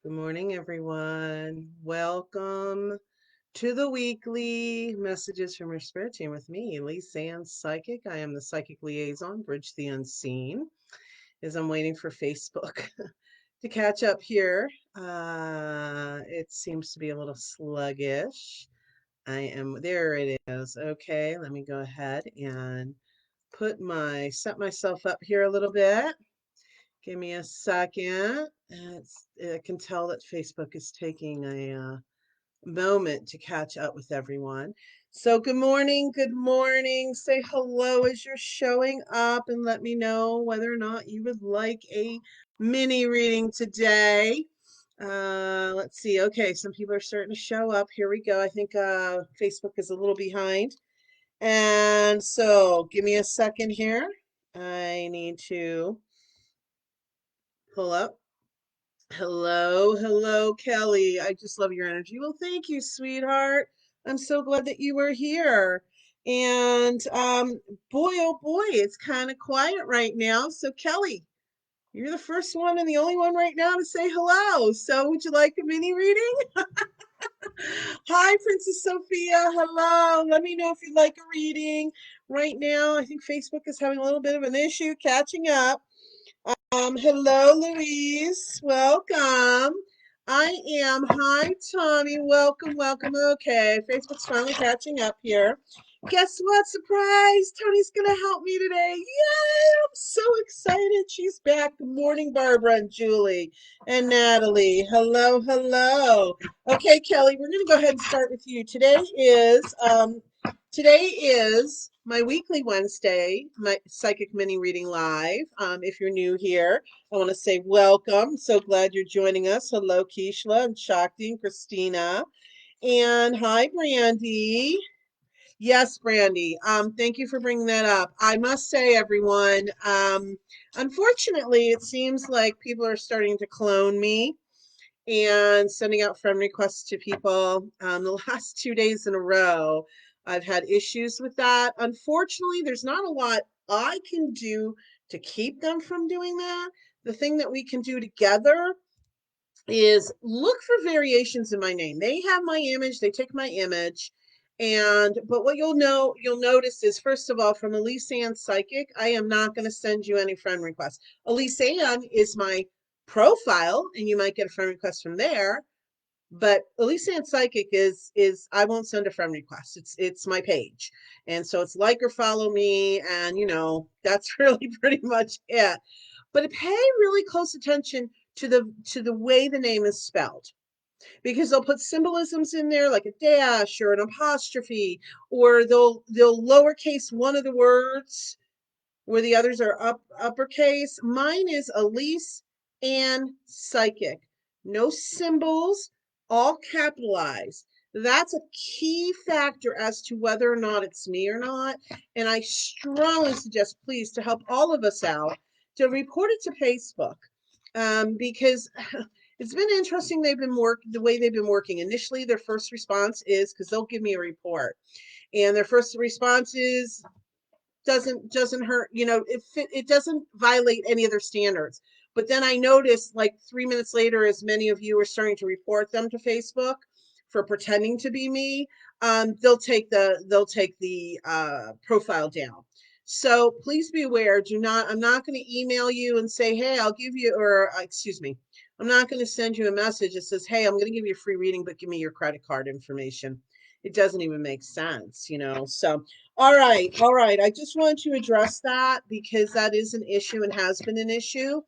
Good morning, everyone. Welcome to the weekly messages from your spirit team with me, Elyse Ann Psychic. I am the Psychic Liaison, Bridge the Unseen, as I'm waiting for Facebook to catch up here. It seems to be a little sluggish. There it is. Okay, let me go ahead and set myself up here a little bit. Give me a second. I can tell that Facebook is taking a moment to catch up with everyone. So, good morning. Good morning. Say hello as you're showing up and let me know whether or not you would like a mini reading today. Let's see. Okay, some people are starting to show up. Here we go. I think Facebook is a little behind. And so, give me a second here. I need to pull up. Hello, Kelly. I just love your energy. Well, thank you, sweetheart. I'm so glad that you were here. And boy, oh boy, it's kind of quiet right now. So, Kelly, you're the first one and the only one right now to say hello. So, would you like a mini reading? Hi, Princess Sophia. Hello. Let me know if you'd like a reading. Right now, I think Facebook is having a little bit of an issue catching up. Hello, Louise. Welcome. I am. Hi, Tommy. Welcome. Okay, Facebook's finally catching up here. Guess what? Surprise! Tony's gonna help me today. Yay! I'm so excited. She's back. Good morning, Barbara and Julie and Natalie. Hello. Okay, Kelly, we're gonna go ahead and start with you. Today is my weekly Wednesday, my psychic mini reading live. If you're new here, I want to say welcome. So glad you're joining us. Hello, Keishla and Shakti and Christina. And hi, Brandy. Yes, Brandy. Thank you for bringing that up. I must say, everyone, unfortunately, it seems like people are starting to clone me and sending out friend requests to people. The last 2 days in a row, I've had issues with that. Unfortunately, there's not a lot I can do to keep them from doing that. The thing that we can do together is look for variations in my name. They have my image, they take my image. But what you'll notice is, first of all, from Elyse Ann Psychic, I am not going to send you any friend requests. Elyse Ann is my profile, and you might get a friend request from there. But Elyse Ann Psychic is I won't send a friend request. It's my page, and so it's like or follow me, and that's really pretty much it. But pay really close attention to the way the name is spelled, because they'll put symbolisms in there like a dash or an apostrophe, or they'll lowercase one of the words where the others are uppercase. Mine is Elyse Ann Psychic. No symbols, all capitalized. That's a key factor as to whether or not it's me or not. And I strongly suggest, please, to help all of us out, to report it to Facebook, because it's been interesting. The way they've been working. Initially, their first response is, because they'll give me a report, and their first response is, doesn't hurt, it doesn't violate any of their standards. But then I noticed, like, 3 minutes later, as many of you are starting to report them to Facebook for pretending to be me, they'll take the profile down. So please be aware. I'm not going to email you and say, hey, I'll give you, or excuse me, I'm not going to send you a message that says, hey, I'm going to give you a free reading, but give me your credit card information. It doesn't even make sense. So all right. I just wanted to address that because that is an issue and has been an issue.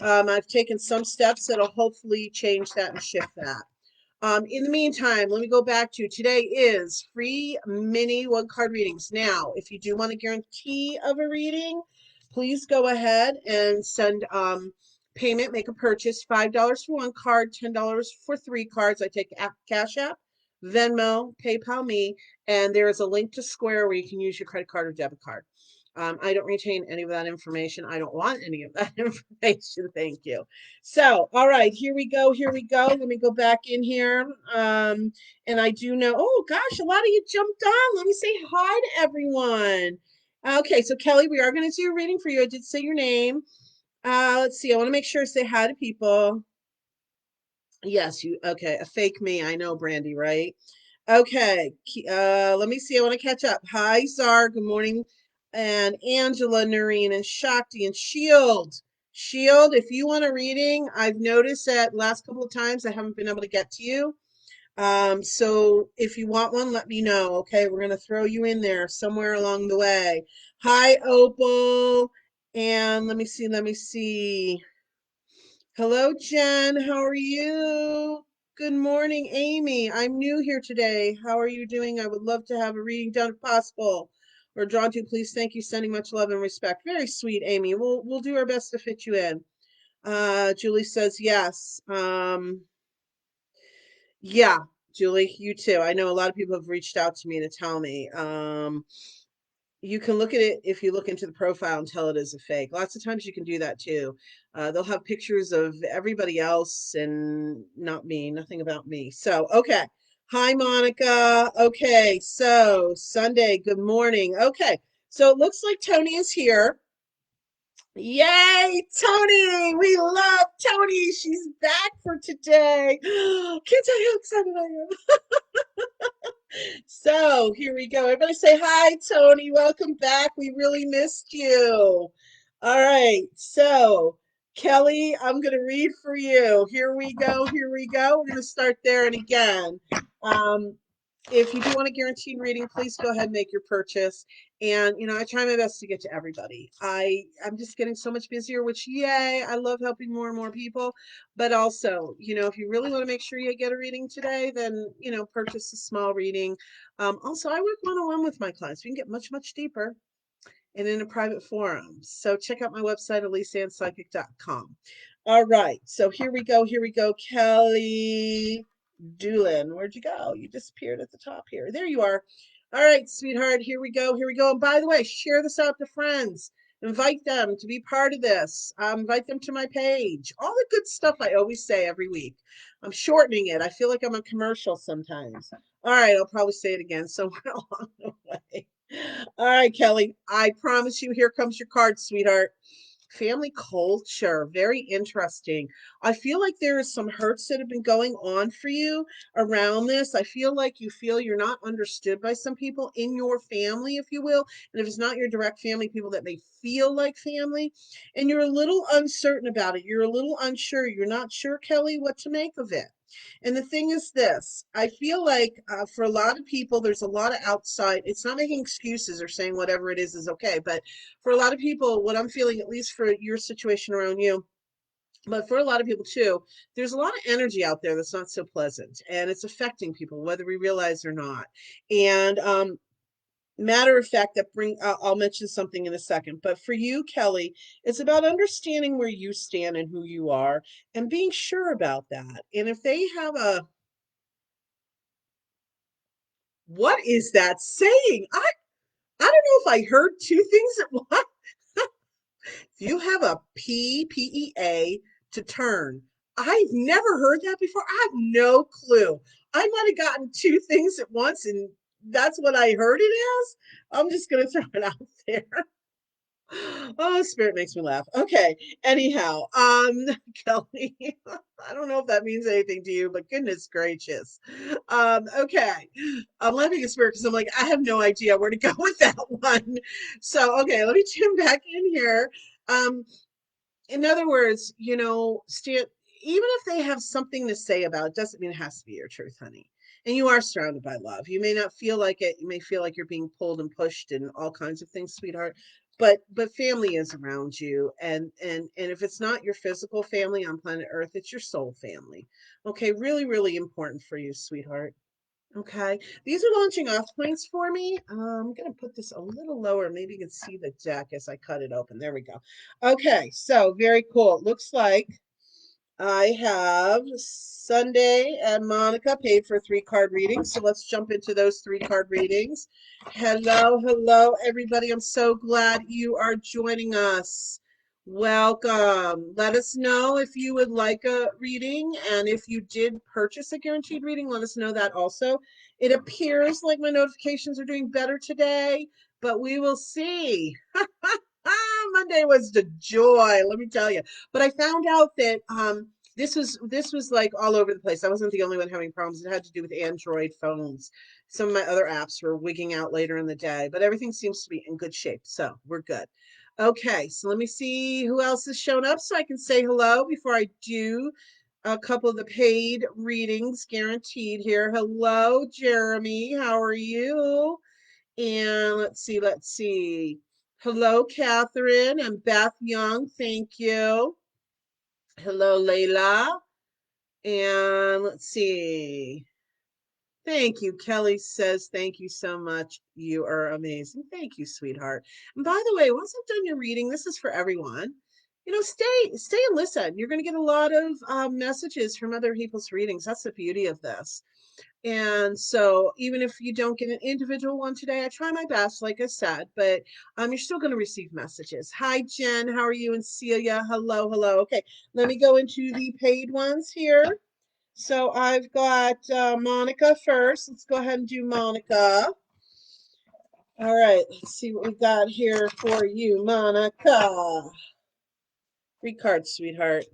I've taken some steps that'll hopefully change that and shift that. In the meantime, let me go back to today is free mini one card readings. Now, if you do want a guarantee of a reading, please go ahead and send payment, make a purchase, $5 for one card, $10 for 3 cards. I take Cash App, Venmo, PayPal me, and there is a link to Square where you can use your credit card or debit card. I don't retain any of that information. I don't want any of that information. Thank you. So, all right, here we go. Let me go back in here. And I do know, oh gosh, a lot of you jumped on. Let me say hi to everyone. Okay, so Kelly, we are going to do a reading for you. I did say your name. Let's see. I want to make sure I say hi to people. Yes, you okay, a fake me. I know, Brandy, right? Okay. Let me see. I want to catch up. Hi, Zar. Good morning. And Angela, Noreen, and Shakti, and Shield. Shield, if you want a reading, I've noticed that last couple of times I haven't been able to get to you. So if you want one, let me know. Okay, we're gonna throw you in there somewhere along the way. Hi, Opal. And let me see, let me see. Hello, Jen. How are you? Good morning, Amy. I'm new here today. How are you doing? I would love to have a reading done if possible. Or drawn to, please. Thank you. Sending much love and respect. Very sweet, Amy. We'll do our best to fit you in. Julie says yes. Yeah, Julie, you too. I know a lot of people have reached out to me to tell me. You can look at it if you look into the profile and tell it is a fake. Lots of times you can do that too. They'll have pictures of everybody else and not me, nothing about me. So, okay. Hi, Monica. Okay, so Sunday, good morning. Okay, so it looks like Tony is here. Yay, Tony! We love Tony. She's back for today. Can't tell you how excited I am. So here we go. Everybody say hi, Tony. Welcome back. We really missed you. All right. So, Kelly, I'm going to read for you. Here we go. Here we go. We're going to start there and again. Um, if you do want a guaranteed reading, please go ahead and make your purchase. And I try my best to get to everybody. I'm just getting so much busier, which yay, I love helping more and more people. But also, if you really want to make sure you get a reading today, then purchase a small reading. Also, I work one-on-one with my clients. We can get much, much deeper and in a private forum. So check out my website, ElyseAnnPsychic.com. All right. So here we go. Here we go. Kelly Doolin, where'd you go? You disappeared at the top here. There you are. All right, sweetheart. Here we go. Here we go. And by the way, share this out to friends. Invite them to be part of this. Invite them to my page. All the good stuff I always say every week. I'm shortening it. I feel like I'm a commercial sometimes. All right, I'll probably say it again somewhere along the way. All right, Kelly, I promise you, here comes your card, sweetheart. Family culture, very interesting. I feel like there is some hurts that have been going on for you around this. I feel like you feel you're not understood by some people in your family, if you will. And if it's not your direct family, people that may feel like family, and you're a little uncertain about it. You're a little unsure. You're not sure, Kelly, what to make of it. And the thing is this, I feel like for a lot of people, there's a lot of outside, it's not making excuses or saying whatever it is okay. But for a lot of people, what I'm feeling, at least for your situation around you, but for a lot of people too, there's a lot of energy out there that's not so pleasant and it's affecting people, whether we realize or not. And matter of fact, I'll mention something in a second, but for you, Kelly, it's about understanding where you stand and who you are and being sure about that. And if they have what is that saying? I don't know if I heard two things at once. You have a PPEA to turn. I've never heard that before. I have no clue. I might have gotten two things at once, and that's what I heard it as. I'm just gonna throw it out there. Oh, spirit makes me laugh. Okay. Anyhow, Kelly, I don't know if that means anything to you, but goodness gracious. Okay. I'm laughing at spirit because I'm like, I have no idea where to go with that one. So, okay, let me tune back in here. Um, in other words, even if they have something to say about it, doesn't mean it has to be your truth, honey. And you are surrounded by love. You may not feel like it. You may feel like you're being pulled and pushed and all kinds of things, sweetheart. But family is around you, and if it's not your physical family on planet Earth, it's your soul family. Okay, really, really important for you, sweetheart. Okay, these are launching off points for me. I'm going to put this a little lower. Maybe you can see the deck as I cut it open. There we go. Okay, so very cool. It looks like I have Sunday and Monica paid for 3 card readings. So let's jump into those 3 card readings. Hello, hello, everybody. I'm so glad you are joining us. Welcome. Let us know if you would like a reading, and if you did purchase a guaranteed reading, let us know that also. It appears like my notifications are doing better today, but we will see. Monday was the joy, let me tell you. But I found out that this was like all over the place. I wasn't the only one having problems. It had to do with Android phones. Some of my other apps were wigging out later in the day, but everything seems to be in good shape. So we're good. Okay, so let me see who else has shown up so I can say hello before I do a couple of the paid readings guaranteed here. Hello, Jeremy. How are you? And let's see. Hello, Catherine and Beth Young. Thank you. Hello, Layla. And let's see. Thank you. Kelly says, thank you so much. You are amazing. Thank you, sweetheart. And by the way, once I've done your reading, this is for everyone. Stay and listen. You're going to get a lot of messages from other people's readings. That's the beauty of this. And so even if you don't get an individual one today, I try my best, like I said, but you're still going to receive messages. Hi, Jen. How are you? And Celia, hello, hello. Okay, let me go into the paid ones here. So I've got Monica first. Let's go ahead and do Monica. All right, let's see what we got here for you, Monica. 3 cards, sweetheart.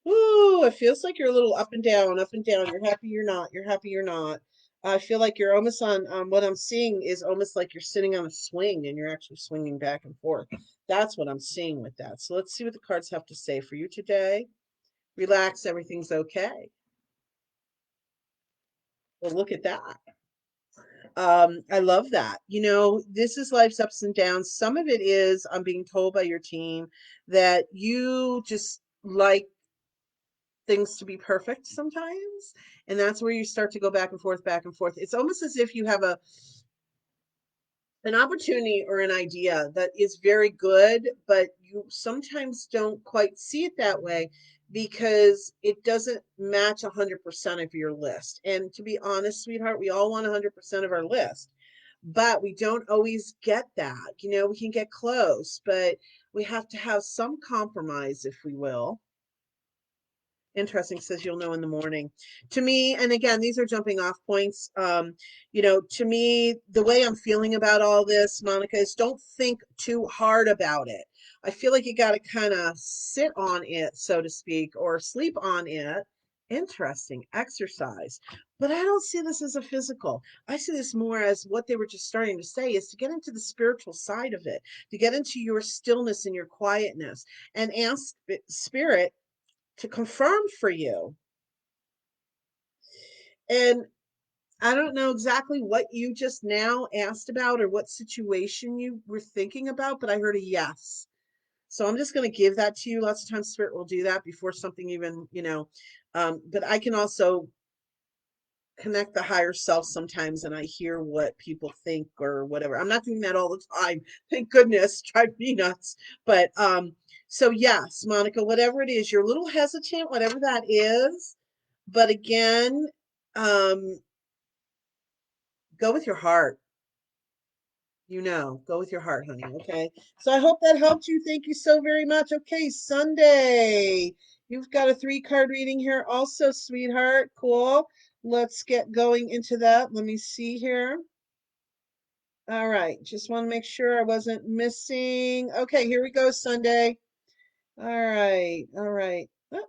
Ooh, it feels like you're a little up and down, up and down. You're happy you're not. You're happy you're not. I feel like you're almost on, what I'm seeing is almost like you're sitting on a swing and you're actually swinging back and forth. That's what I'm seeing with that. So let's see what the cards have to say for you today. Relax, everything's okay. Well, look at that. I love that. This is life's ups and downs. Some of it is I'm being told by your team that you just like things to be perfect sometimes, and that's where you start to go back and forth, back and forth. It's almost as if you have an opportunity or an idea that is very good, but you sometimes don't quite see it that way because it doesn't match 100% of your list. And to be honest, sweetheart, we all want 100% of our list, but we don't always get that. We can get close, but we have to have some compromise, if we will. Interesting, says you'll know in the morning. To me, and again, these are jumping off points. To me, the way I'm feeling about all this, Monica, is don't think too hard about it. I feel like you got to kind of sit on it, so to speak, or sleep on it. Interesting exercise. But I don't see this as a physical. I see this more as what they were just starting to say is to get into the spiritual side of it, to get into your stillness and your quietness and ask spirit to confirm for you. And I don't know exactly what you just now asked about or what situation you were thinking about, but I heard a yes. So I'm just going to give that to you. Lots of times spirit will do that before something even, but I can also connect the higher self sometimes and I hear what people think or whatever. I'm not doing that all the time. Thank goodness. Drive me nuts. But so yes, Monica, whatever it is, you're a little hesitant, whatever that is. But again, um, go with your heart. Go with your heart, honey. Okay. So I hope that helped you. Thank you so very much. Okay, Sunday. You've got a 3-card reading here also, sweetheart. Cool. Let's get going into that. Let me see here. All right. Just want to make sure I wasn't missing. Okay, here we go, Sunday. All right. All right. Oh,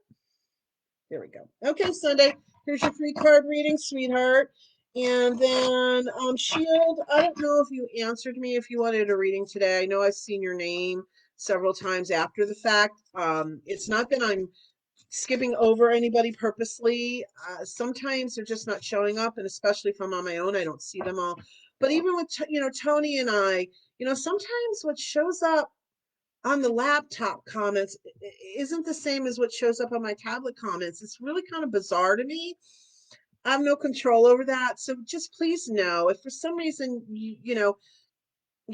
there we go. Okay, Sunday. Here's your 3-card reading, sweetheart. And then Shield, I don't know if you answered me if you wanted a reading today. I know I've seen your name several times after the fact. It's not that I'm skipping over anybody purposely. Sometimes they're just not showing up, and especially if I'm on my own, I don't see them all. But even with Tony and I, sometimes what shows up on the laptop comments isn't the same as what shows up on my tablet comments. It's really kind of bizarre to me. I have no control over that. So just please know if for some reason your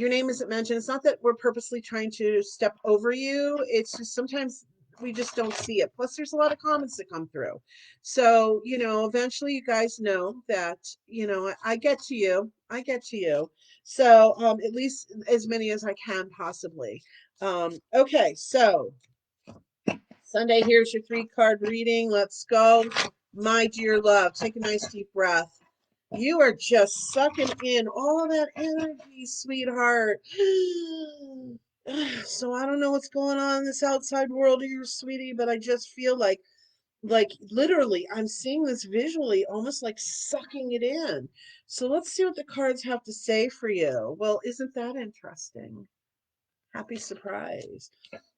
name isn't mentioned, it's not that we're purposely trying to step over you. It's just sometimes we just don't see it. Plus, there's a lot of comments that come through. So, eventually you guys know that, I get to you. I get to you. So, at least as many as I can possibly. Okay, so Sunday, here's your 3-card reading. Let's go. My dear love, take a nice deep breath. You are just sucking in all that energy, sweetheart. So I don't know what's going on in this outside world of yours, sweetie, but I just feel like like literally, I'm seeing this visually, almost like sucking it in. So let's see what the cards have to say for you. Well, isn't that interesting? Happy surprise.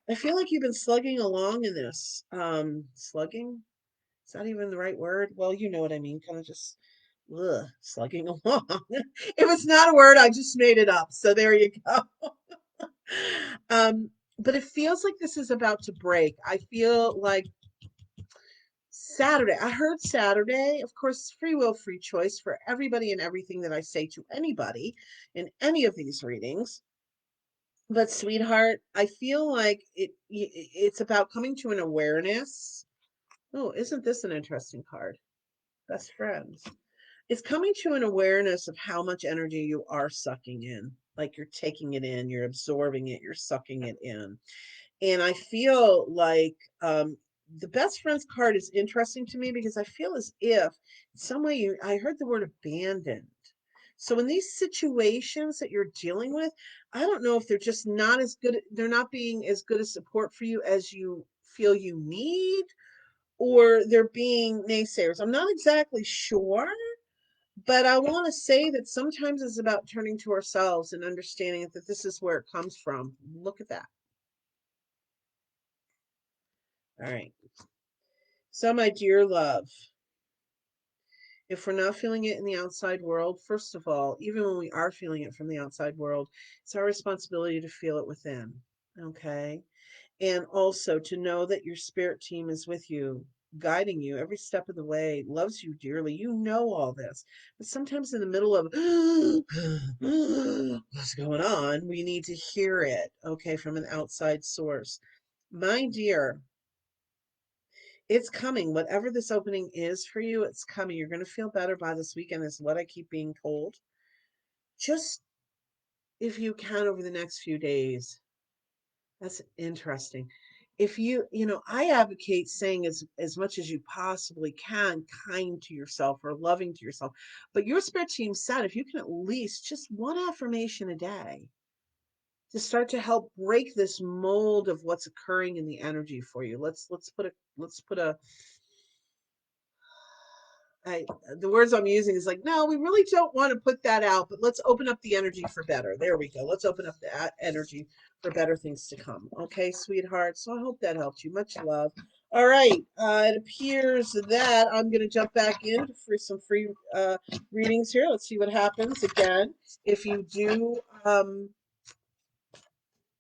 I feel like you've been slugging along in this. Slugging? Is that even the right word? Well, you know what I mean. Kind of just slugging along. If it's not a word, I just made it up. So there you go. Um, but it feels like this is about to break. I feel like Saturday. I heard Saturday. Of course, free will, free choice for everybody and everything that I say to anybody in any of these readings. But sweetheart, I feel like it's about coming to an awareness. Oh, isn't this an interesting card? Best friends. It's coming to an awareness of how much energy you are sucking in. Like you're taking it in, you're absorbing it, you're sucking it in. And I feel like the best friends card is interesting to me because I feel as if in some way I heard the word abandoned. So in these situations that you're dealing with, I don't know if they're just not as good, they're not being as good a support for you as you feel you need, or they're being naysayers. I'm not exactly sure, but I want to say that sometimes it's about turning to ourselves and understanding that this is where it comes from. Look at that. All right. So, my dear love, if we're not feeling it in the outside world, first of all, even when we are feeling it from the outside world, it's our responsibility to feel it within. Okay. And also to know that your spirit team is with you, guiding you every step of the way, loves you dearly. You know all this. But sometimes in the middle of what's going on, we need to hear it, okay, from an outside source. My dear, it's coming. Whatever this opening is for you, it's coming. You're going to feel better by this weekend, is what I keep being told. Just if you can over the next few days. That's interesting. If I advocate saying as much as you possibly can, kind to yourself or loving to yourself. But your spirit team said if you can at least just one affirmation a day to start to help break this mold of what's occurring in the energy for you. Let's put a I, the words I'm using is like, no, we really don't want to put that out, but let's open up the energy for better. There we go. Let's open up the energy for better things to come. Okay, sweetheart. So I hope that helped you. Much love. All right. It appears that I'm going to jump back in for some free readings here. Let's see what happens. Again, if you do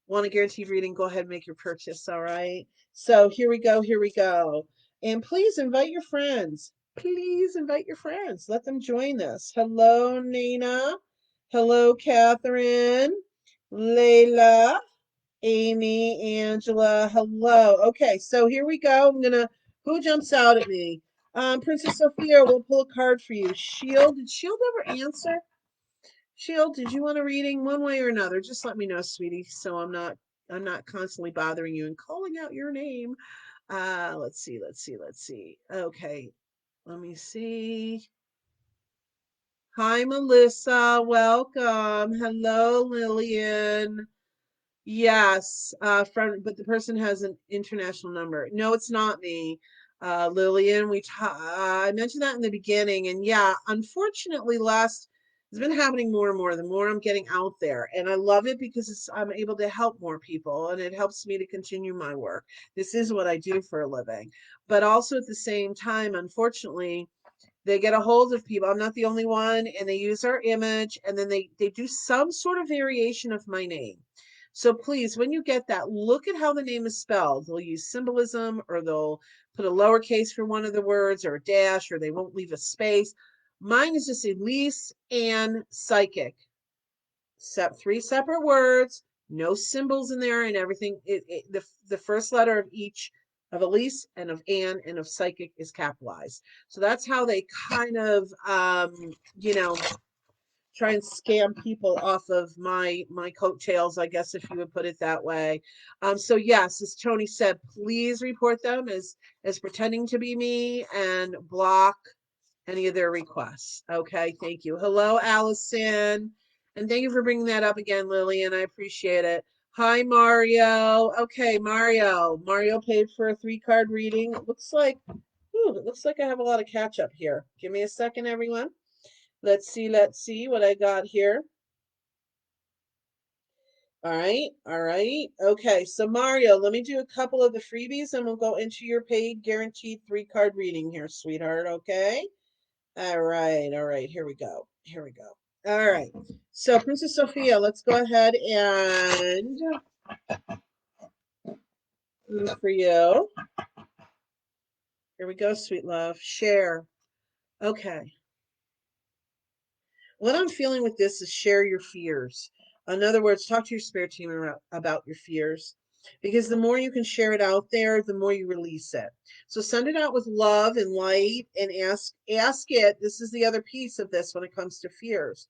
want a guaranteed reading, go ahead and make your purchase. All right. So here we go. Here we go. And please invite your friends. Please invite your friends. Let them join us. Hello, Nina. Hello, Catherine. Layla. Amy. Angela. Hello. Okay. So here we go. who jumps out at me? Princess Sophia, we'll pull a card for you. Shield. Did Shield ever answer? Shield, did you want a reading one way or another? Just let me know, sweetie, so I'm not constantly bothering you and calling out your name. Let's see. Okay, let me see. Hi, Melissa. Welcome. Hello, Lillian. Yes, but the person has an international number. No, it's not me, Lillian. I mentioned that in the beginning, and yeah, unfortunately, it's been happening more and more. The more I'm getting out there, and I love it because I'm able to help more people, and it helps me to continue my work. This is what I do for a living, but also at the same time, unfortunately, they get a hold of people. I'm not the only one, and they use our image, and then they do some sort of variation of my name. So please, when you get that, look at how the name is spelled. They'll use symbolism, or they'll put a lowercase for one of the words, or a dash, or they won't leave a space. Mine is just Elyse Ann Psychic. Three separate words, no symbols in there, and everything. The first letter of each of Elyse and of Anne and of Psychic is capitalized. So that's how they kind of you know try and scam people off of my coattails, I guess, if you would put it that way. So yes, as Tony said, please report them as pretending to be me and block any of their requests. Okay, thank you. Hello, Allison. And thank you for bringing that up again, Lillian. I appreciate it. Hi, Mario. Okay, Mario. Mario paid for a 3-card reading. It looks like Ooh, it looks like I have a lot of catch up here. Give me a second, everyone. Let's see what I got here. All right. Okay, so Mario, let me do a couple of the freebies and we'll go into your paid guaranteed 3-card reading here, sweetheart. Okay. All right. Here we go. Here we go. All right. So, Princess Sophia, let's go ahead and for you. Here we go, sweet love. Share. Okay. What I'm feeling with this is share your fears. In other words, talk to your spirit team about your fears. Because the more you can share it out there, the more you release it. So send it out with love and light and ask it. This is the other piece of this when it comes to fears.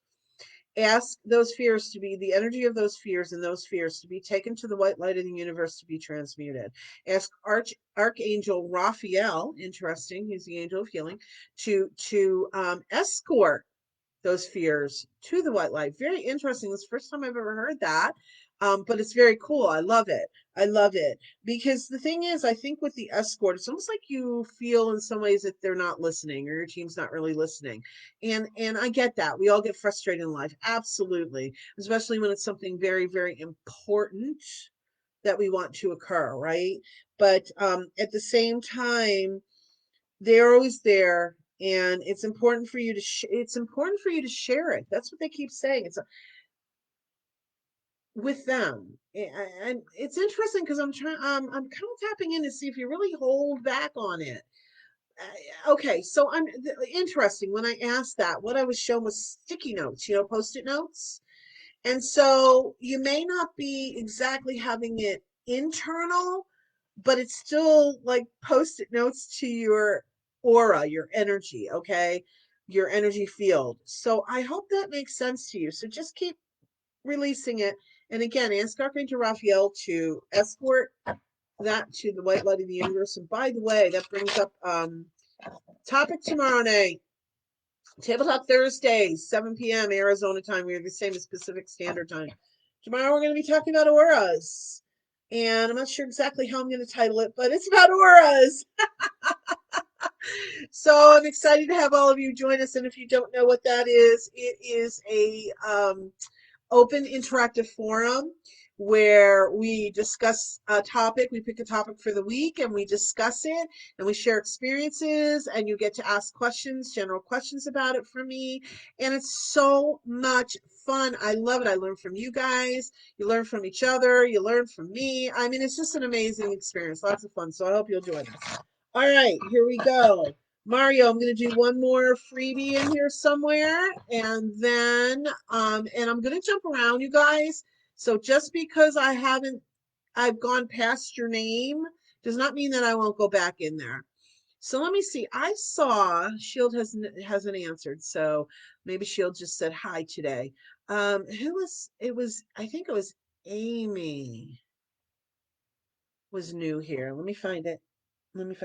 Ask those fears to be the energy of those fears and those fears to be taken to the white light of the universe to be transmuted. Ask Archangel Raphael, interesting, he's the angel of healing, to escort those fears to the white light. Very interesting. It's the first time I've ever heard that. But it's very cool. I love it. I love it. Because the thing is, I think with the escort, it's almost like you feel in some ways that they're not listening or your team's not really listening. And I get that. We all get frustrated in life. Absolutely. Especially when it's something very, very important that we want to occur, right? But at the same time, they're always there, and it's important for you to it's important for you to share it. That's what they keep saying. It's with them. And it's interesting because I'm kind of tapping in to see if you really hold back on it. Okay, so interesting. When I asked that, what I was shown was sticky notes, post-it notes. And so you may not be exactly having it internal, but it's still like post-it notes to your aura, your energy, okay? Your energy field. So I hope that makes sense to you. So just keep releasing it. And again, ask Archangel Raphael to escort that to the white light of the universe. And by the way, that brings up topic tomorrow night. Table Talk Thursdays, 7 p.m. Arizona time. We're the same as Pacific Standard Time. Tomorrow we're going to be talking about auras. And I'm not sure exactly how I'm going to title it, but it's about auras. So I'm excited to have all of you join us. And if you don't know what that is, it is a open interactive forum where we discuss a topic. We pick a topic for the week and we discuss it and we share experiences, and you get to ask questions, general questions about it from me. And it's so much fun. I love it. I learn from you guys. You learn from each other. You learn from me. I mean, it's just an amazing experience. Lots of fun. So I hope you'll join us. All right, here we go. Mario, I'm going to do one more freebie in here somewhere, and then and I'm going to jump around, you guys. So just because I've gone past your name does not mean that I won't go back in there. So let me see. I saw Shield hasn't answered, so maybe Shield just said hi today. Who was it? Was I think it was Amy was new here. Let me find it.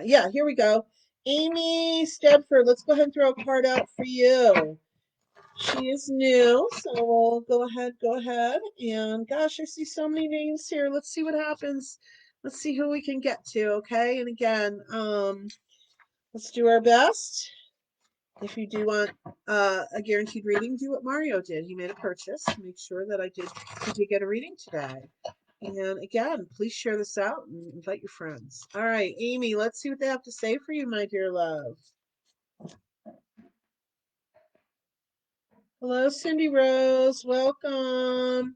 Yeah, here we go. Amy Stedford, let's go ahead and throw a card out for you. She is new, so we'll go ahead. And gosh, I see so many names here. Let's see what happens. Let's see who we can get to, okay? And again, let's do our best. If you do want a guaranteed reading, do what Mario did. He made a purchase to make sure that I did get a reading today. And again, please share this out and invite your friends. All right, Amy, let's see what they have to say for you, my dear love. Hello, Cindy Rose. Welcome.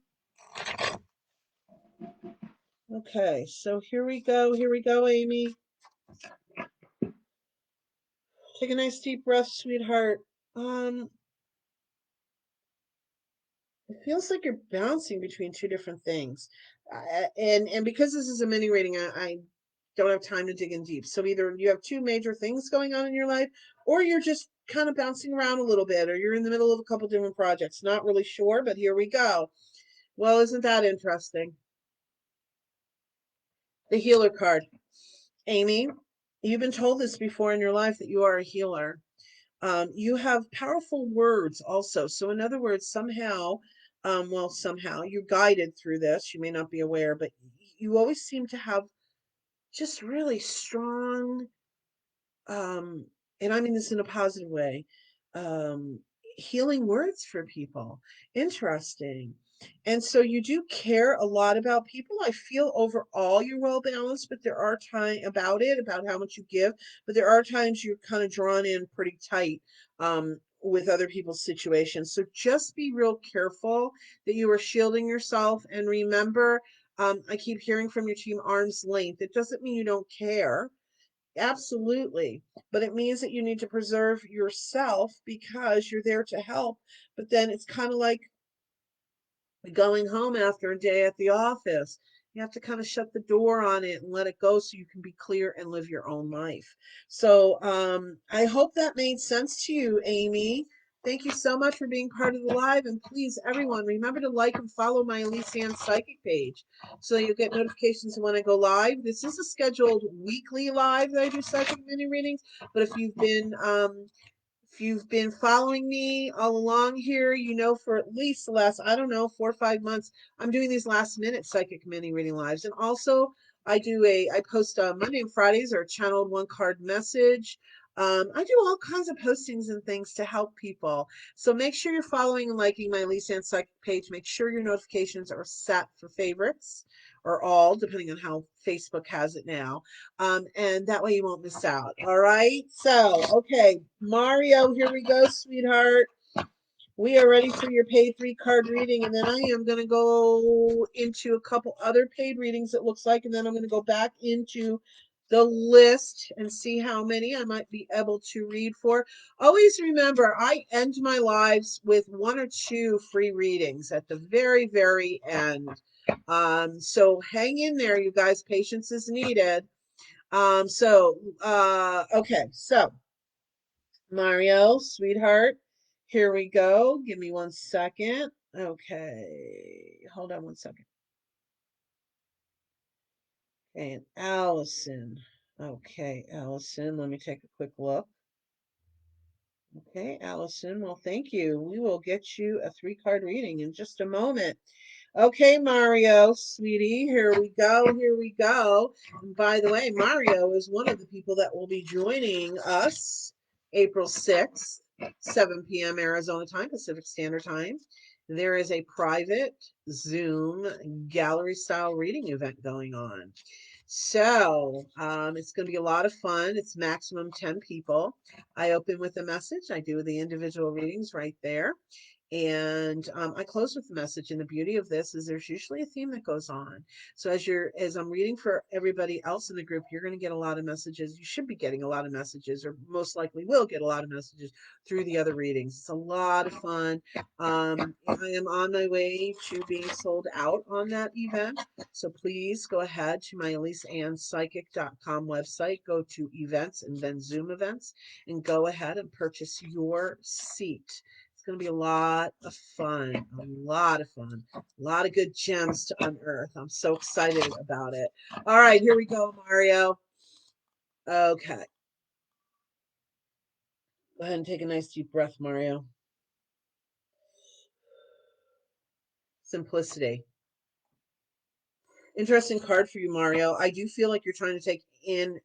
Okay, so here we go. Here we go, Amy. Take a nice deep breath, sweetheart. It feels like you're bouncing between two different things. And because this is a mini reading, I don't have time to dig in deep. So either you have two major things going on in your life, or you're just kind of bouncing around a little bit, or you're in the middle of a couple different projects. Not really sure, but here we go. Well, isn't that interesting? The healer card. Amy, you've been told this before in your life that you are a healer. You have powerful words also. So in other words, somehow, somehow you're guided through this. You may not be aware, but you always seem to have just really strong um, and I mean this in a positive way, um, healing words for people. Interesting. And so you do care a lot about people. I feel overall you're well balanced, but there are times about how much you give, but there are times you're kind of drawn in pretty tight with other people's situations. So just be real careful that you are shielding yourself. And remember, I keep hearing from your team arm's length. It doesn't mean you don't care. Absolutely. But it means that you need to preserve yourself because you're there to help. But then it's kind of like going home after a day at the office. You have to kind of shut the door on it and let it go so you can be clear and live your own life. So I hope that made sense to you, Amy. Thank you so much for being part of the live. And please, everyone, remember to like and follow my Elyse Ann Psychic page so you'll get notifications when I go live. This is a scheduled weekly live that I do psychic mini readings. But if you've been following me all along here, you know for at least the last, I don't know, 4 or 5 months, I'm doing these last minute psychic mini reading lives. And also I post Monday and Fridays or channeled one card message. I do all kinds of postings and things to help people. So make sure you're following and liking my Elyse Ann Psychic page. Make sure your notifications are set for favorites or all, depending on how Facebook has it now. And that way you won't miss out. All right. So, okay, Mario, here we go, sweetheart. We are ready for your paid 3 card reading, and then I am going to go into a couple other paid readings, it looks like, and then I'm going to go back into the list and see how many I might be able to read for. Always remember, I end my lives with 1 or 2 free readings at the very, very end. So hang in there, you guys. Patience is needed. Okay, so Mario, sweetheart, here we go. Give me 1 second. Okay, hold on 1 second. Okay, and Allison. Okay, Allison, let me take a quick look. Okay, Allison, well, thank you. We will get you a 3 card reading in just a moment. Okay, Mario, sweetie, here we go. Here we go. And by the way, Mario is one of the people that will be joining us April 6th, 7 p.m. Arizona time, Pacific Standard Time. There is a private Zoom gallery style reading event going on. So it's going to be a lot of fun. It's maximum 10 people. I open with a message. I do the individual readings right there. And I close with the message. And the beauty of this is there's usually a theme that goes on. So as I'm reading for everybody else in the group, you're going to get a lot of messages. You should be getting a lot of messages, or most likely will get a lot of messages through the other readings. It's a lot of fun. I am on my way to being sold out on that event. So please go ahead to my ElyseAnnPsychic.com website, go to events and then Zoom events, and go ahead and purchase your seat. It's going to be a lot of fun, a lot of fun, a lot of good gems to unearth. I'm so excited about it. All right, here we go, Mario. Okay. Go ahead and take a nice deep breath, Mario. Simplicity. Interesting card for you, Mario. I do feel like you're trying to take in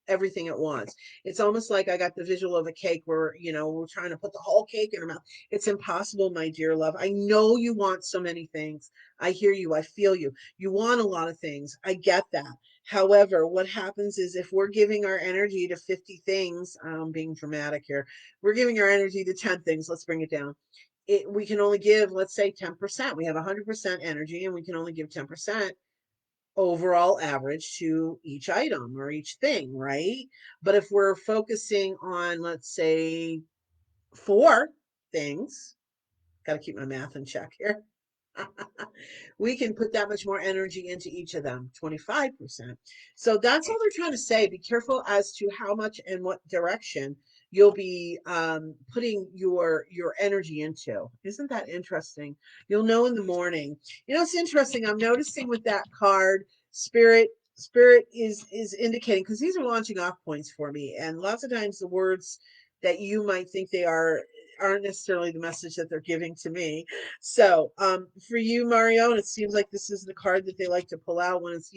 everything at once. It's almost like I got the visual of a cake where, we're trying to put the whole cake in our mouth. It's impossible, my dear love. I know you want so many things. I hear you. I feel you. You want a lot of things. I get that. However, what happens is if we're giving our energy to 50 things, I'm being dramatic here, we're giving our energy to 10 things. Let's bring it down. We can only give, let's say, 10%. We have 100% energy and we can only give 10% overall average to each item or each thing, right? But if we're focusing on, let's say, 4 things, got to keep my math in check here. We can put that much more energy into each of them, 25%. So that's all they're trying to say. Be careful as to how much and what direction you'll be putting your energy into. Isn't that interesting? You'll know in the morning. It's interesting. I'm noticing with that card, spirit is indicating, because these are launching off points for me, and lots of times the words that you might think they are aren't necessarily the message that they're giving to me. So for you, Mario, and it seems like this is the card that they like to pull out when it's,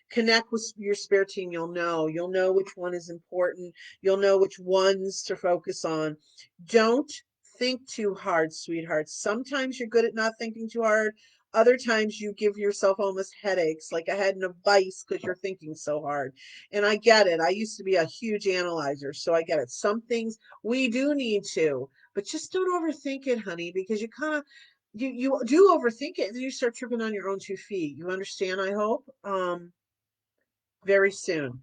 connect with your spirit team. You'll know which one is important. You'll know which ones to focus on. Don't think too hard, sweetheart. Sometimes you're good at not thinking too hard. Other times you give yourself almost headaches, like a head in a vice because you're thinking so hard. And I get it. I used to be a huge analyzer, so I get it. Some things we do need to, but just don't overthink it, honey, because you kind of you do overthink it and then you start tripping on your own 2 feet. You understand, I hope. Very soon.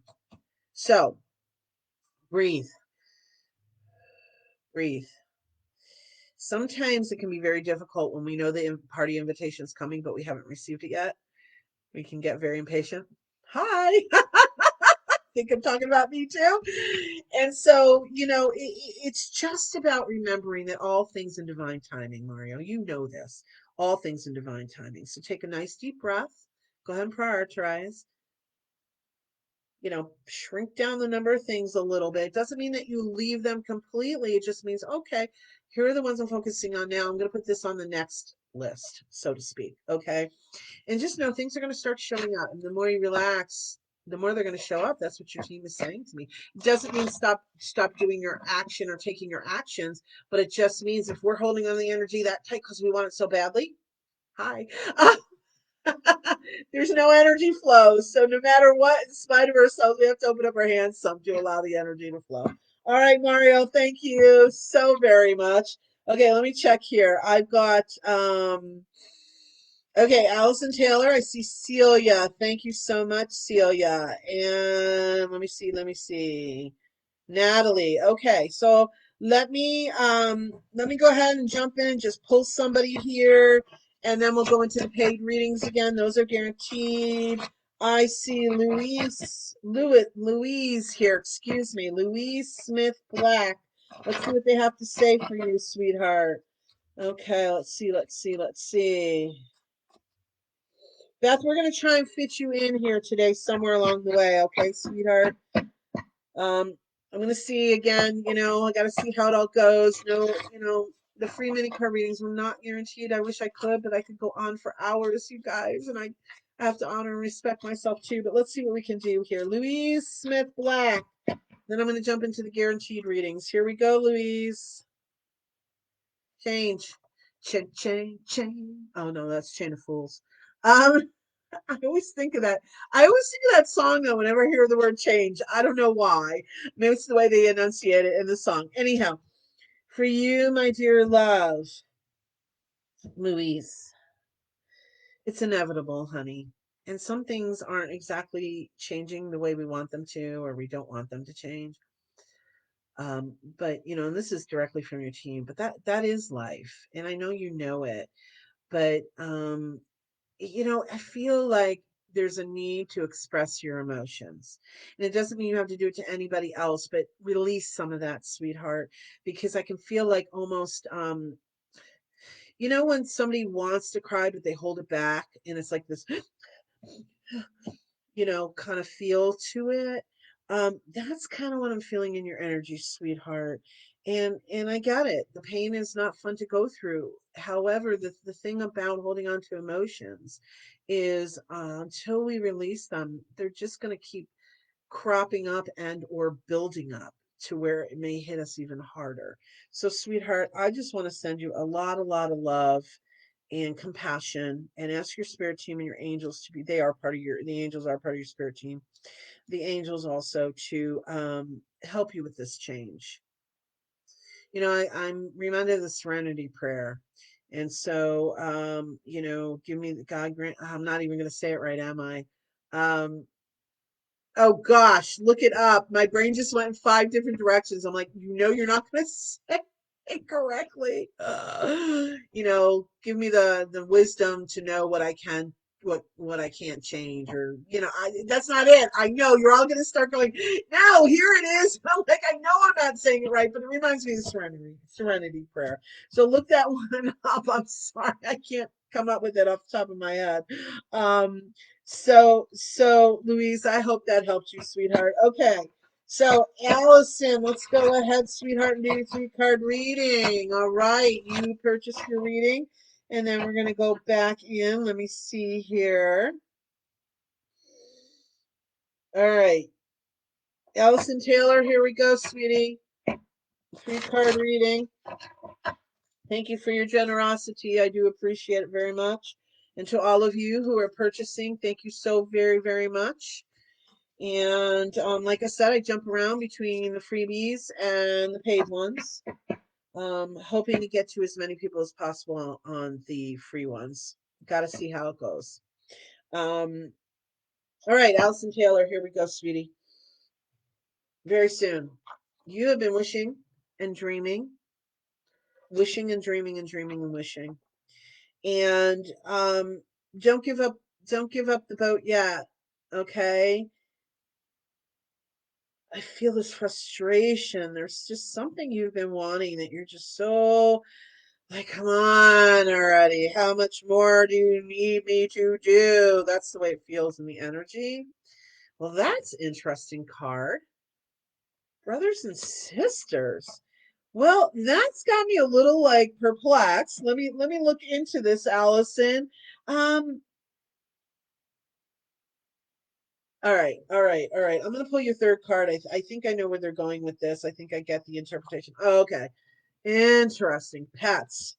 So breathe, breathe. Sometimes it can be very difficult when we know the party invitation is coming, but we haven't received it yet. We can get very impatient. Hi. Think I'm talking about me too. And so, it's just about remembering that all things in divine timing, Mario. You know this. All things in divine timing. So take a nice deep breath. Go ahead and prioritize. Shrink down the number of things a little bit. It doesn't mean that you leave them completely. It just means, okay, here are the ones I'm focusing on now. I'm going to put this on the next list, so to speak. Okay. And just know things are going to start showing up. And the more you relax, the more they're going to show up. That's what your team is saying to me. It doesn't mean stop doing your action or taking your actions, but it just means if we're holding on the energy that tight because we want it so badly, hi. There's no energy flow. So no matter what, in spite of ourselves, we have to open up our hands some to allow the energy to flow. All right, Mario, thank you so very much. Okay, let me check here. I've got okay, Allison Taylor. I see Celia. Thank you so much, Celia. And let me see. Natalie. Okay, so let me go ahead and jump in, just pull somebody here, and then we'll go into the paid readings again. Those are guaranteed. I see Louise here, excuse me, Louise Smith Black. Let's see what they have to say for you, sweetheart. Okay, let's see. Beth, we're gonna try and fit you in here today somewhere along the way, okay, sweetheart? I'm gonna see again, I gotta see how it all goes. No, the free mini card readings were not guaranteed. I wish I could, but I could go on for hours, you guys, and I have to honor and respect myself too. But let's see what we can do here. Louise Smith Black. Then I'm gonna jump into the guaranteed readings. Here we go, Louise. Change. Chain. Oh no, that's Chain of Fools. Um, I always think of that. I always think of that song though whenever I hear the word change. I don't know why. Maybe it's the way they enunciate it in the song. Anyhow, for you, my dear love, Louise, it's inevitable, honey. And some things aren't exactly changing the way we want them to, or we don't want them to change. But and this is directly from your team, but that is life. And I know you know it. But I feel like there's a need to express your emotions. And it doesn't mean you have to do it to anybody else, but release some of that, sweetheart, because I can feel like almost when somebody wants to cry but they hold it back and it's like this kind of feel to it. That's kind of what I'm feeling in your energy, sweetheart. And I get it. The pain is not fun to go through. However, the thing about holding on to emotions is until we release them, they're just going to keep cropping up and or building up to where it may hit us even harder. So, sweetheart, I just want to send you a lot of love and compassion and ask your spirit team and your angels to be the angels are part of your spirit team, the angels also to help you with this change. I'm reminded of the serenity prayer. And so give me the God grant, I'm not even going to say it right, am I? Oh gosh, look it up. My brain just went in 5 different directions. I'm like, you're not going to say it correctly. Give me the wisdom to know what I can, what I can't change, or that's not it. I know you're all going to start going. No, here it is. I'm like, I know I'm not saying it right, but it reminds me of the serenity prayer. So look that one up. I'm sorry, I can't come up with it off the top of my head. So Louise, I hope that helped you, sweetheart. Okay. So, Allison, let's go ahead, sweetheart, and do your 3-card reading. All right, you purchased your reading, and then we're going to go back in. Let me see here. All right, Allison Taylor, here we go, sweetie. 3-card reading. Thank you for your generosity. I do appreciate it very much. And to all of you who are purchasing, thank you so very, very much. And like I said, I jump around between the freebies and the paid ones, hoping to get to as many people as possible on the free ones. Got to see how it goes. All right, Allison Taylor, here we go, sweetie. Very soon. You have been wishing and dreaming, wishing and dreaming and dreaming and wishing. And don't give up, don't give up the boat yet. Okay. I feel this frustration. There's just something you've been wanting that you're just so like, come on already. How much more do you need me to do? That's the way it feels in the energy. Well, that's interesting card. Brothers and sisters. Well, that's got me a little like perplexed. Let me look into this, Allison. Um, all right, all right, all right. I'm gonna pull your third card. I think I know where they're going with this. I think I get the interpretation. Oh, okay. Interesting. Pets.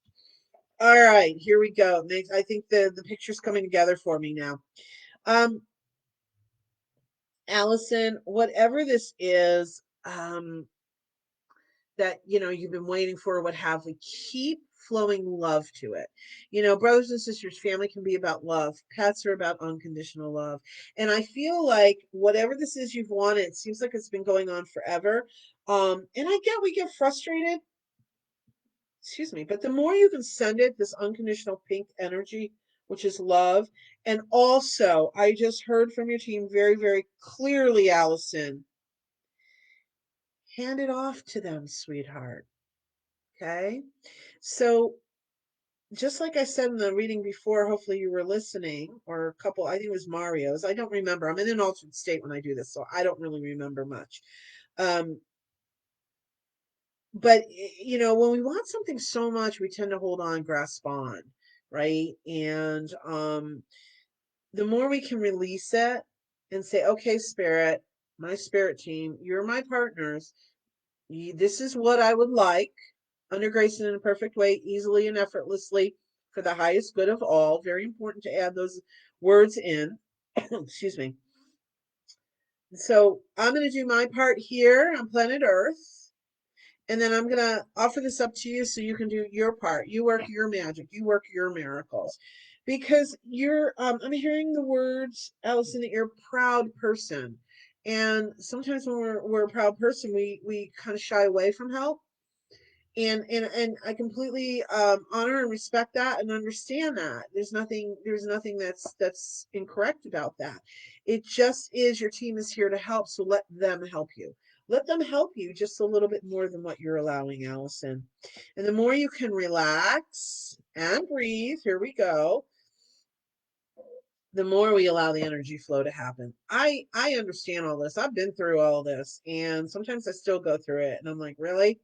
All right, here we go. I think the picture's coming together for me now. Um, Allison, whatever this is, that you've been waiting for, what have we, keep flowing love to it. Brothers and sisters, family can be about love. Pets are about unconditional love. And I feel like whatever this is you've wanted, it seems like it's been going on forever. And I get we get frustrated, excuse me, but the more you can send it, this unconditional pink energy, which is love. And also, I just heard from your team very, very clearly, Allison, hand it off to them, sweetheart. Okay. So, just like I said in the reading before, hopefully you were listening, or a couple, I think it was Mario's. I don't remember. I'm in an altered state when I do this, so I don't really remember much. Um, but when we want something so much, we tend to hold on, grasp on, right? And the more we can release it and say, okay, spirit, my spirit team, you're my partners. This is what I would like, under grace and in a perfect way, easily and effortlessly, for the highest good of all. Very important to add those words in. Excuse me. So I'm going to do my part here on planet Earth. And then I'm going to offer this up to you so you can do your part. You work your magic. You work your miracles. Because I'm hearing the words, Allison, that you're a proud person. And sometimes when we're a proud person, we kind of shy away from help. And I completely honor and respect that and understand that. There's nothing that's incorrect about that. It just is, your team is here to help, so let them help you. Let them help you just a little bit more than what you're allowing, Allison. And the more you can relax and breathe, here we go, the more we allow the energy flow to happen. I understand all this. I've been through all this, and sometimes I still go through it, and I'm like, really?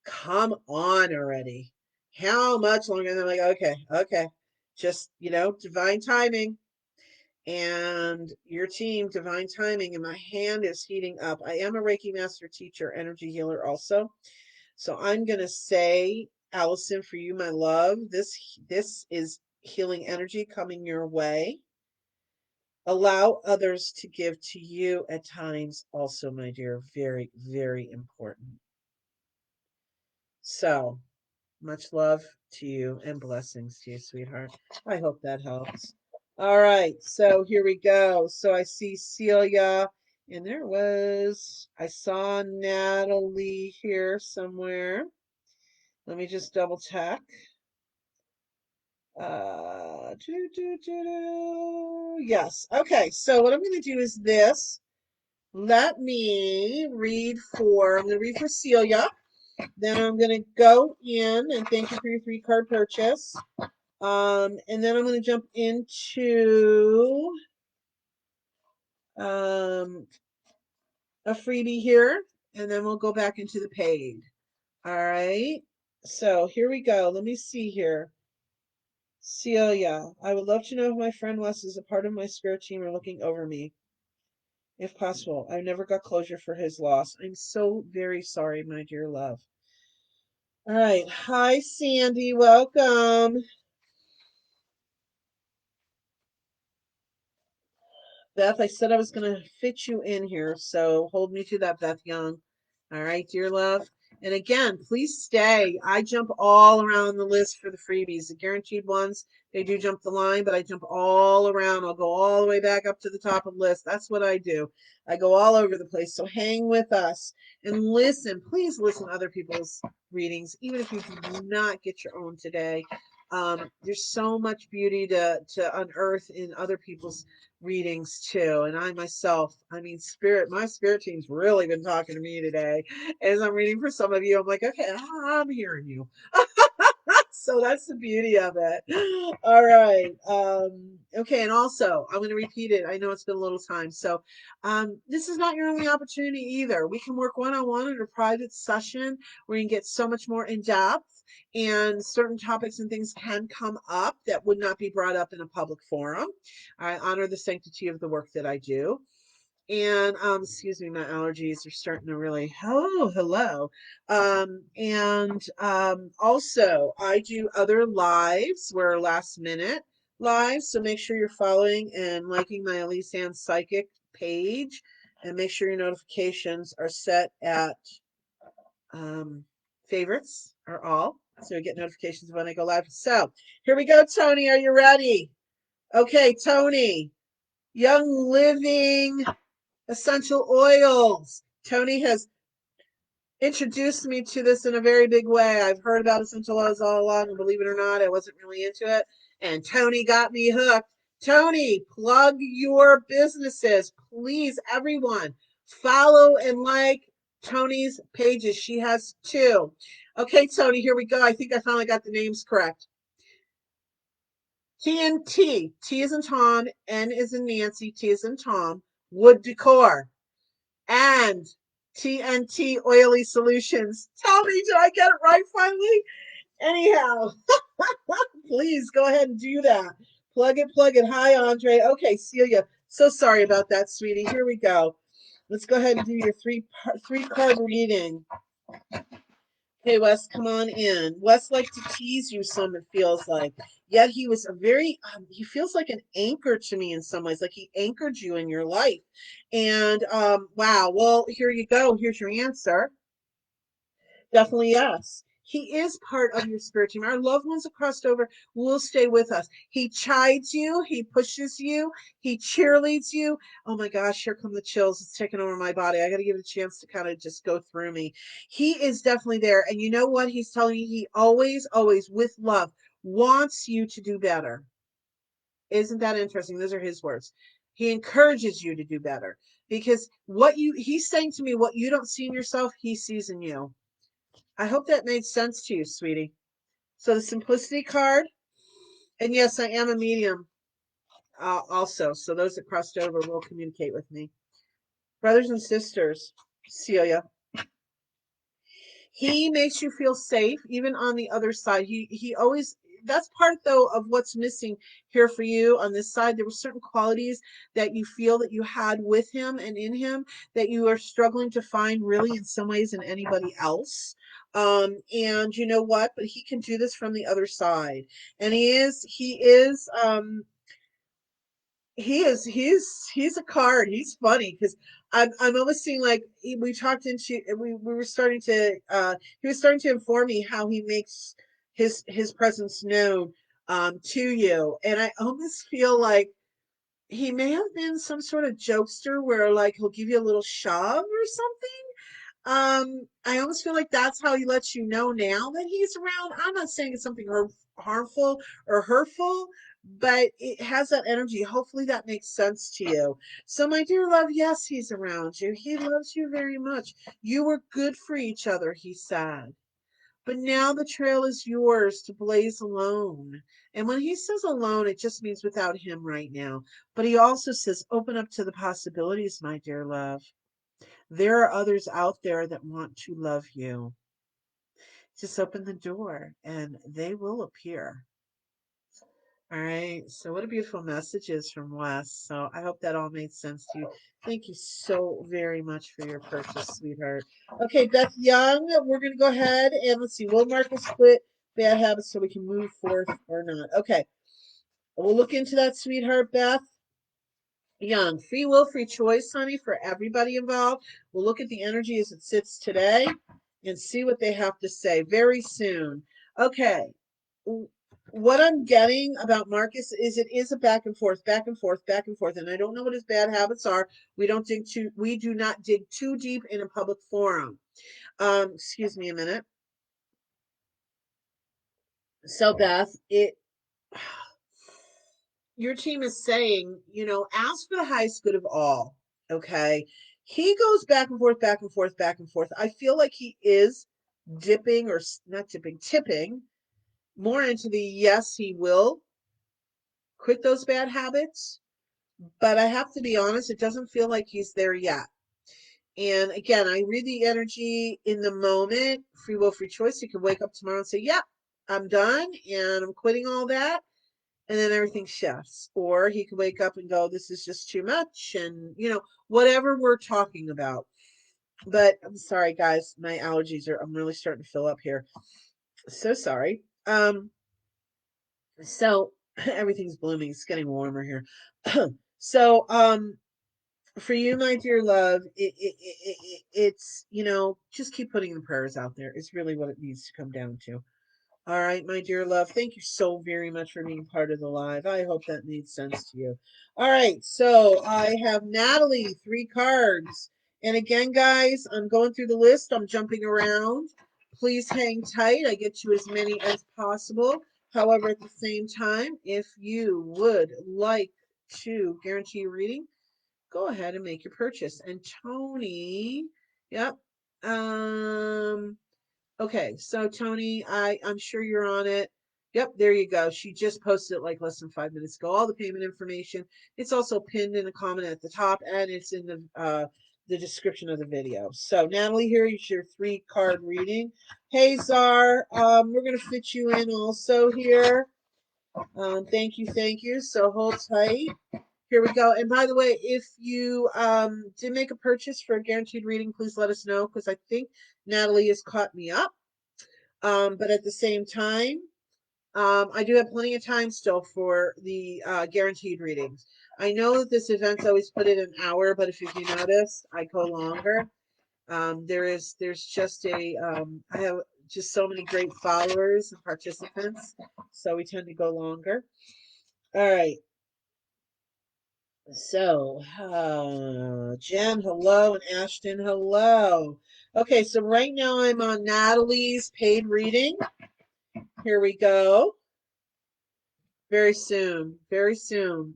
Come on already. How much longer? And they're like, okay, okay. Just, divine timing. And your team, divine timing. And my hand is heating up. I am a Reiki master teacher, energy healer also. So I'm going to say, Allison, for you, my love, this is healing energy coming your way. Allow others to give to you at times also, my dear. Very, very important. So, much love to you and blessings to you, sweetheart. I hope that helps. All right, so here we go. So I see Celia, and I saw Natalie here somewhere. Let me just double check. Yes. Okay, so what I'm going to do is this. Let me I'm going to read for Celia. Then I'm going to go in and thank you for your 3-card purchase. And then I'm going to jump into a freebie here, and then we'll go back into the paid. All right. So here we go. Let me see here. Celia, I would love to know if my friend Wes is a part of my spirit team or looking over me, if possible. I never got closure for his loss. I'm so very sorry, my dear love. All right. Hi, Sandy. Welcome. Beth, I said I was going to fit you in here, so hold me to that, Beth Young. All right, dear love. And again, please stay. I jump all around the list for the freebies. The guaranteed ones, they do jump the line, but I jump all around. I'll go all the way back up to the top of the list. That's what I do. I go all over the place. So hang with us and listen. Please listen to other people's readings, even if you do not get your own today. There's so much beauty to unearth in other people's readings too. And I myself, I mean, my spirit team's really been talking to me today. As I'm reading for some of you, I'm like, okay, I'm hearing you. So that's the beauty of it. All right. Okay. And also, I'm going to repeat it. I know it's been a little time. So this is not your only opportunity either. We can work one-on-one in a private session where you can get so much more in depth, and certain topics and things can come up that would not be brought up in a public forum. I honor the sanctity of the work that I do. And excuse me, my allergies are starting to really hello. And also I do other lives where last minute lives. So make sure you're following and liking my Elyse Ann Psychic page, and make sure your notifications are set at favorites are all, so you get notifications when I go live. So here we go, Tony. Are you ready? Okay, Tony. Young Living essential oils. Tony has introduced me to this in a very big way. I've heard about essential oils all along, and believe it or not, I wasn't really into it. And Tony got me hooked. Tony, plug your businesses. Please, everyone, follow and like Tony's pages. She has two. Okay, Tony, here we go. I think I finally got the names correct. TNT, T is in Tom, N is in Nancy, T is in Tom, Wood Decor, and TNT Oily Solutions. Tell me, did I get it right finally? Anyhow, please go ahead and do that. Plug it, plug it. Hi, Andre. Okay, Celia. So sorry about that, sweetie. Here we go. Let's go ahead and do your three card reading. Hey, Wes, come on in. Wes liked to tease you some, it feels like. Yet he was a very, he feels like an anchor to me in some ways, like he anchored you in your life. And wow, well, here you go. Here's your answer. Definitely yes. He is part of your spirit team. Our loved ones have crossed over will stay with us. He chides you, he pushes you, he cheerleads you. Oh my gosh, here come the chills. It's taking over my body. I got to give it a chance to kind of just go through me. He is definitely there. And you know what? He's telling you he always, always, with love, wants you to do better. Isn't that interesting? Those are his words. He encourages you to do better because he's saying to me, what you don't see in yourself, he sees in you. I hope that made sense to you, sweetie. So the simplicity card, and yes, I am a medium also. So those that crossed over will communicate with me. Brothers and sisters, Celia, he makes you feel safe, even on the other side. He always, that's part though of what's missing here for you on this side. There were certain qualities that you feel that you had with him and in him that you are struggling to find really in some ways in anybody else. And you know what? But he can do this from the other side. And he's a card. He's funny because I'm almost seeing like we talked into we were starting to he was starting to inform me how he makes his presence known to you, and I almost feel like he may have been some sort of jokester where like he'll give you a little shove or something. I almost feel like that's how he lets you know now that he's around. I'm not saying it's something harmful or hurtful, but it has that energy. Hopefully that makes sense to you. So, my dear love, yes, he's around you. He loves you very much. You were good for each other, he said. But now the trail is yours to blaze alone. And when he says alone, it just means without him right now. But he also says, open up to the possibilities, my dear love. There are others out there that want to love you. Just open the door and they will appear. All right. So, what a beautiful messages from Wes. So, I hope that all made sense to you. Thank you so very much for your purchase, sweetheart. Okay, Beth Young, we're going to go ahead and let's see. Will Marcus quit bad habits so we can move forth or not? Okay. We'll look into that, sweetheart, Beth Young. Free will, free choice, honey, for everybody involved. We'll look at the energy as it sits today and see what they have to say very soon. Okay. What I'm getting about Marcus is it is a back and forth, back and forth, back and forth, and I don't know what his bad habits are. We do not dig too deep in a public forum. Excuse me a minute. So Beth, your team is saying, ask for the highest good of all. Okay. He goes back and forth, back and forth, back and forth. I feel like he is dipping or not dipping, tipping more into the yes, he will quit those bad habits. But I have to be honest, it doesn't feel like he's there yet. And again, I read the energy in the moment, free will, free choice. You can wake up tomorrow and say, yep, I'm done and I'm quitting all that. And then everything shifts. Or he could wake up and go, this is just too much. And, whatever we're talking about. But I'm sorry, guys, my allergies I'm really starting to fill up here. So sorry. So everything's blooming. It's getting warmer here. So, for you, my dear love, it's, just keep putting the prayers out there. It's really what it needs to come down to. All right, my dear love, thank you so very much for being part of the live. I hope that made sense to you. All right, so I have Natalie, 3 cards. And again, guys, I'm going through the list. I'm jumping around. Please hang tight. I get you as many as possible. However, at the same time, if you would like to guarantee a reading, go ahead and make your purchase. And Tony, yep. Okay, so Tony, I'm sure you're on it. Yep, there you go. She just posted it like less than 5 minutes ago. All the payment information. It's also pinned in a comment at the top, and it's in the description of the video. So Natalie, here is your 3-card reading. Hey Czar, we're gonna fit you in also here. Thank you, thank you. So hold tight. Here we go. And by the way, if you did make a purchase for a guaranteed reading, please let us know because I think Natalie has caught me up. But at the same time, I do have plenty of time still for the guaranteed readings. I know that this event's always put it an hour, but if you notice, I go longer. There's just I have just so many great followers and participants, so we tend to go longer. All right. So, Jen, hello, and Ashton, hello. Okay, so right now I'm on Natalie's paid reading. Here we go. Very soon, very soon.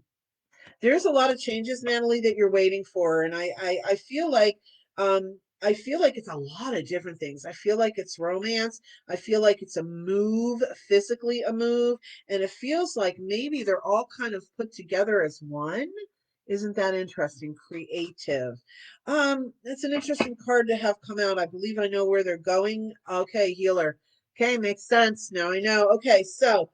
There's a lot of changes, Natalie, that you're waiting for, and I feel like it's a lot of different things. I feel like it's romance. I feel like it's a move, physically a move, and it feels like maybe they're all kind of put together as one. Isn't that interesting? Creative. It's an interesting card to have come out. I believe I know where they're going. Okay, healer. Okay, makes sense. Now I know. Okay, so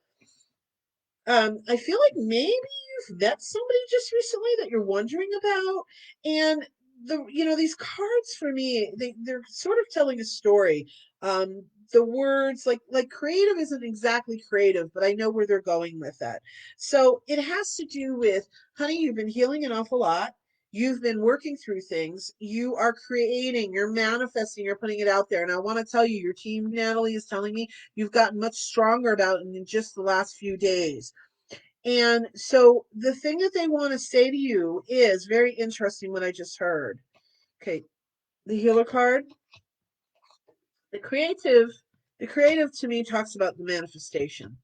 I feel like maybe you've met somebody just recently that you're wondering about. And these cards for me, they're sort of telling a story. The words like creative isn't exactly creative, but I know where they're going with that. So it has to do with, honey, you've been healing an awful lot. You've been working through things. You are creating, you're manifesting, you're putting it out there. And I want to tell you, your team, Natalie, is telling me you've gotten much stronger about it in just the last few days. And so the thing that they want to say to you is very interesting what I just heard. Okay, the healer card. The creative, the creative to me talks about the manifestation.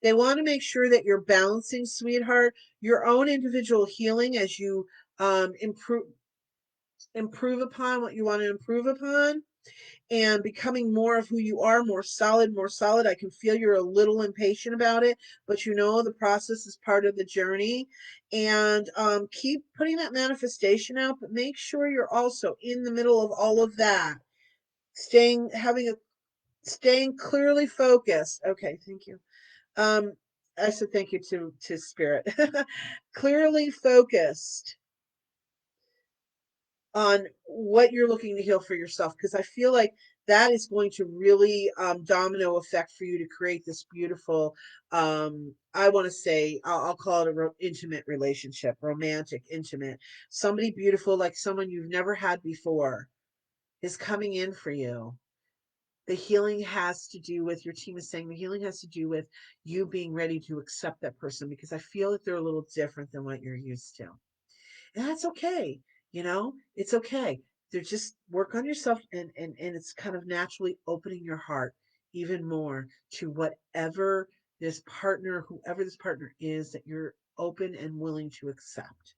They want to make sure that you're balancing, sweetheart, your own individual healing as you improve upon what you want to improve upon, and becoming more of who you are, more solid, more solid. I can feel you're a little impatient about it, but you know the process is part of the journey. And keep putting that manifestation out, but make sure you're also in the middle of all of that, staying clearly focused. Okay, thank you. Um, I said thank you to Spirit. Clearly focused on what you're looking to heal for yourself, because I feel like that is going to really domino effect for you to create this beautiful, I want to say, I'll call it a intimate relationship, romantic, intimate, somebody beautiful, like someone you've never had before is coming in for you. The healing has to do with, your team is saying, the healing has to do with you being ready to accept that person, because I feel that they're a little different than what you're used to. And that's okay. It's okay. To just work on yourself, and it's kind of naturally opening your heart even more to whatever this partner, whoever this partner is, that you're open and willing to accept.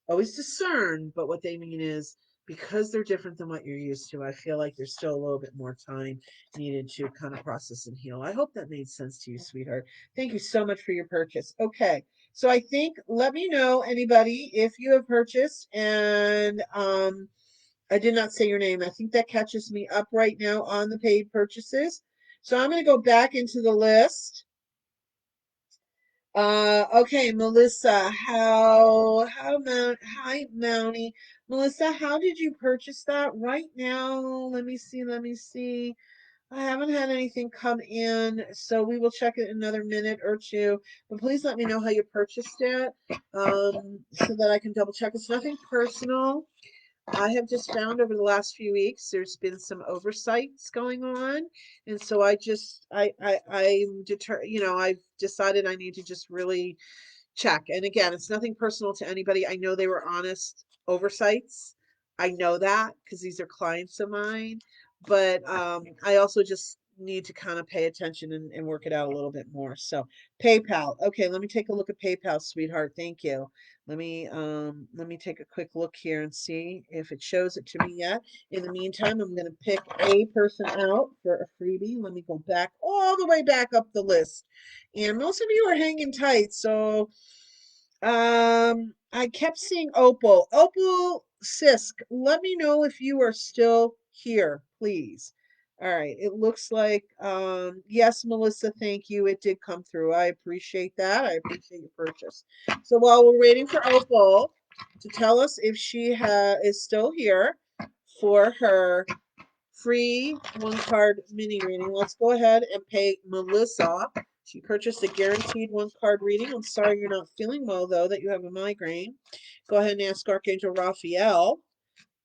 Always discern, but what they mean is, because they're different than what you're used to, I feel like there's still a little bit more time needed to kind of process and heal. I hope that made sense to you, sweetheart. Thank you so much for your purchase. Okay. So I think, let me know, anybody, if you have purchased, and I did not say your name. I think that catches me up right now on the paid purchases. So I'm going to go back into the list. Okay, Melissa, hi, Mountie. Melissa, how did you purchase that right now? Let me see. I haven't had anything come in, so we will check it in another minute or two. But please let me know how you purchased it, so that I can double check. It's nothing personal. I have just found over the last few weeks there's been some oversights going on, and so I'm I've decided I need to just really check. And again, it's nothing personal to anybody. I know they were honest oversights. I know that because these are clients of mine. But I also just need to kind of pay attention and work it out a little bit more. So PayPal. Okay, let me take a look at PayPal, sweetheart. Thank you. Let me take a quick look here and see if it shows it to me yet. In the meantime, I'm going to pick a person out for a freebie. Let me go back all the way back up the list. And most of you are hanging tight, so I kept seeing Opal. Opal Sisk, let me know if you are still here, please. All right, it looks like yes, Melissa, thank you. It did come through. I appreciate that. I appreciate your purchase. So while we're waiting for Opal to tell us if she is still here for her free one card mini reading, let's go ahead and pay Melissa. She purchased a guaranteed one card reading. I'm sorry you're not feeling well, though, that you have a migraine. Go ahead and ask Archangel Raphael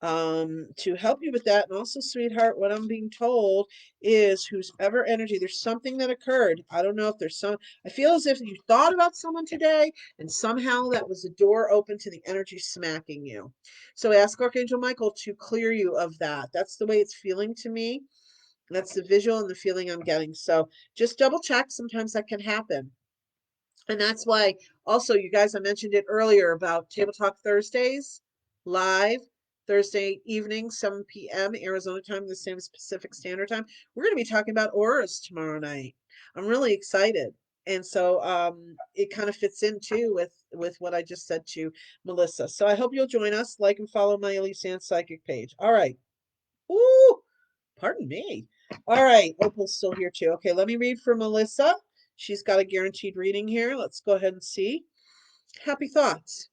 to help you with that. And also, sweetheart, what I'm being told is, whose ever energy, there's something that occurred. I don't know if there's I feel as if you thought about someone today, and somehow that was a door open to the energy smacking you. So ask Archangel Michael to clear you of that. That's the way it's feeling to me. That's the visual and the feeling I'm getting. So just double check. Sometimes that can happen. And that's why also, you guys, I mentioned it earlier about Table Talk Thursdays, live Thursday evening, 7 p.m. Arizona time, the same as Pacific Standard Time. We're going to be talking about auras tomorrow night. I'm really excited. And so it kind of fits in too with what I just said to Melissa. So I hope you'll join us. Like and follow my Elyse Ann Psychic page. All right. Ooh, pardon me. All right, Opal's still here too. Okay, let me read for Melissa. She's got a guaranteed reading here. Let's go ahead and see. Happy thoughts.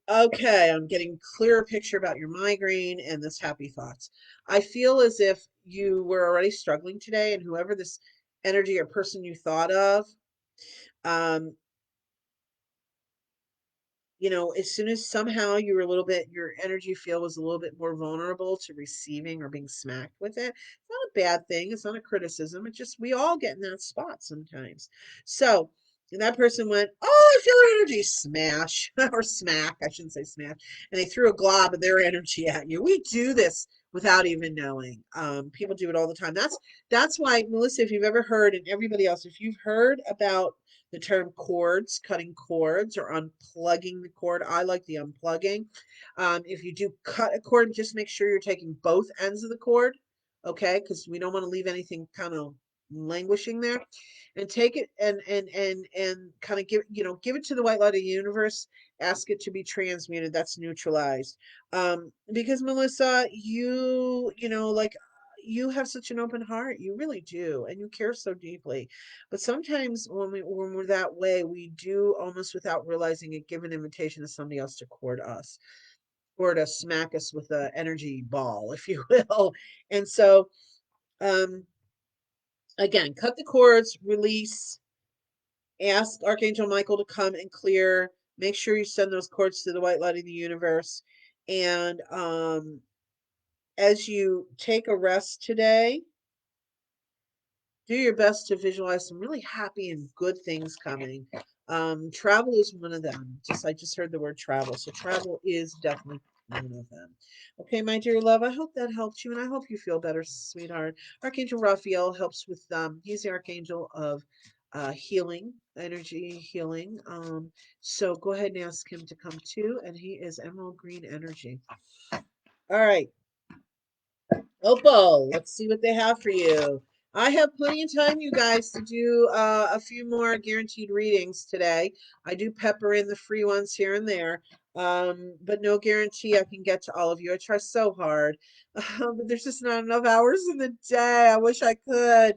Okay, I'm getting clearer picture about your migraine and this happy thoughts. I feel as if you were already struggling today, and whoever this energy or person you thought of, um, as soon as somehow you were a little bit, your energy field was a little bit more vulnerable to receiving or being smacked with it. It's not a bad thing. It's not a criticism. It's just, we all get in that spot sometimes. So, and that person went, "Oh, I feel your energy," smash or smack. I shouldn't say smash. And they threw a glob of their energy at you. We do this without even knowing. People do it all the time. That's why, Melissa, if you've ever heard, and everybody else, if you've heard about the term cords, cutting cords or unplugging the cord. I like the unplugging. If you do cut a cord, just make sure you're taking both ends of the cord, okay? Because we don't want to leave anything kind of languishing there. And take it and kind of give it to the white light of the universe. Ask it to be transmuted. That's neutralized. Because Melissa, like you have such an open heart. You really do, and you care so deeply. But sometimes when we're that way, we do almost without realizing it give an invitation to somebody else to court us or to smack us with an energy ball, if you will. And so um again, cut the cords, release, ask Archangel Michael to come and clear. Make sure you send those cords to the white light of the universe. And as you take a rest today, do your best to visualize some really happy and good things coming. Travel is one of them. I just heard the word travel, so travel is definitely one of them. Okay, my dear love, I hope that helped you, and I hope you feel better, sweetheart. Archangel Raphael helps with he's the archangel of healing, energy healing. So go ahead and ask him to come too, and he is emerald green energy. All right. Opal, let's see what they have for you. I have plenty of time, you guys, to do a few more guaranteed readings today. I do pepper in the free ones here and there, but no guarantee I can get to all of you. I try so hard, but there's just not enough hours in the day. I wish I could,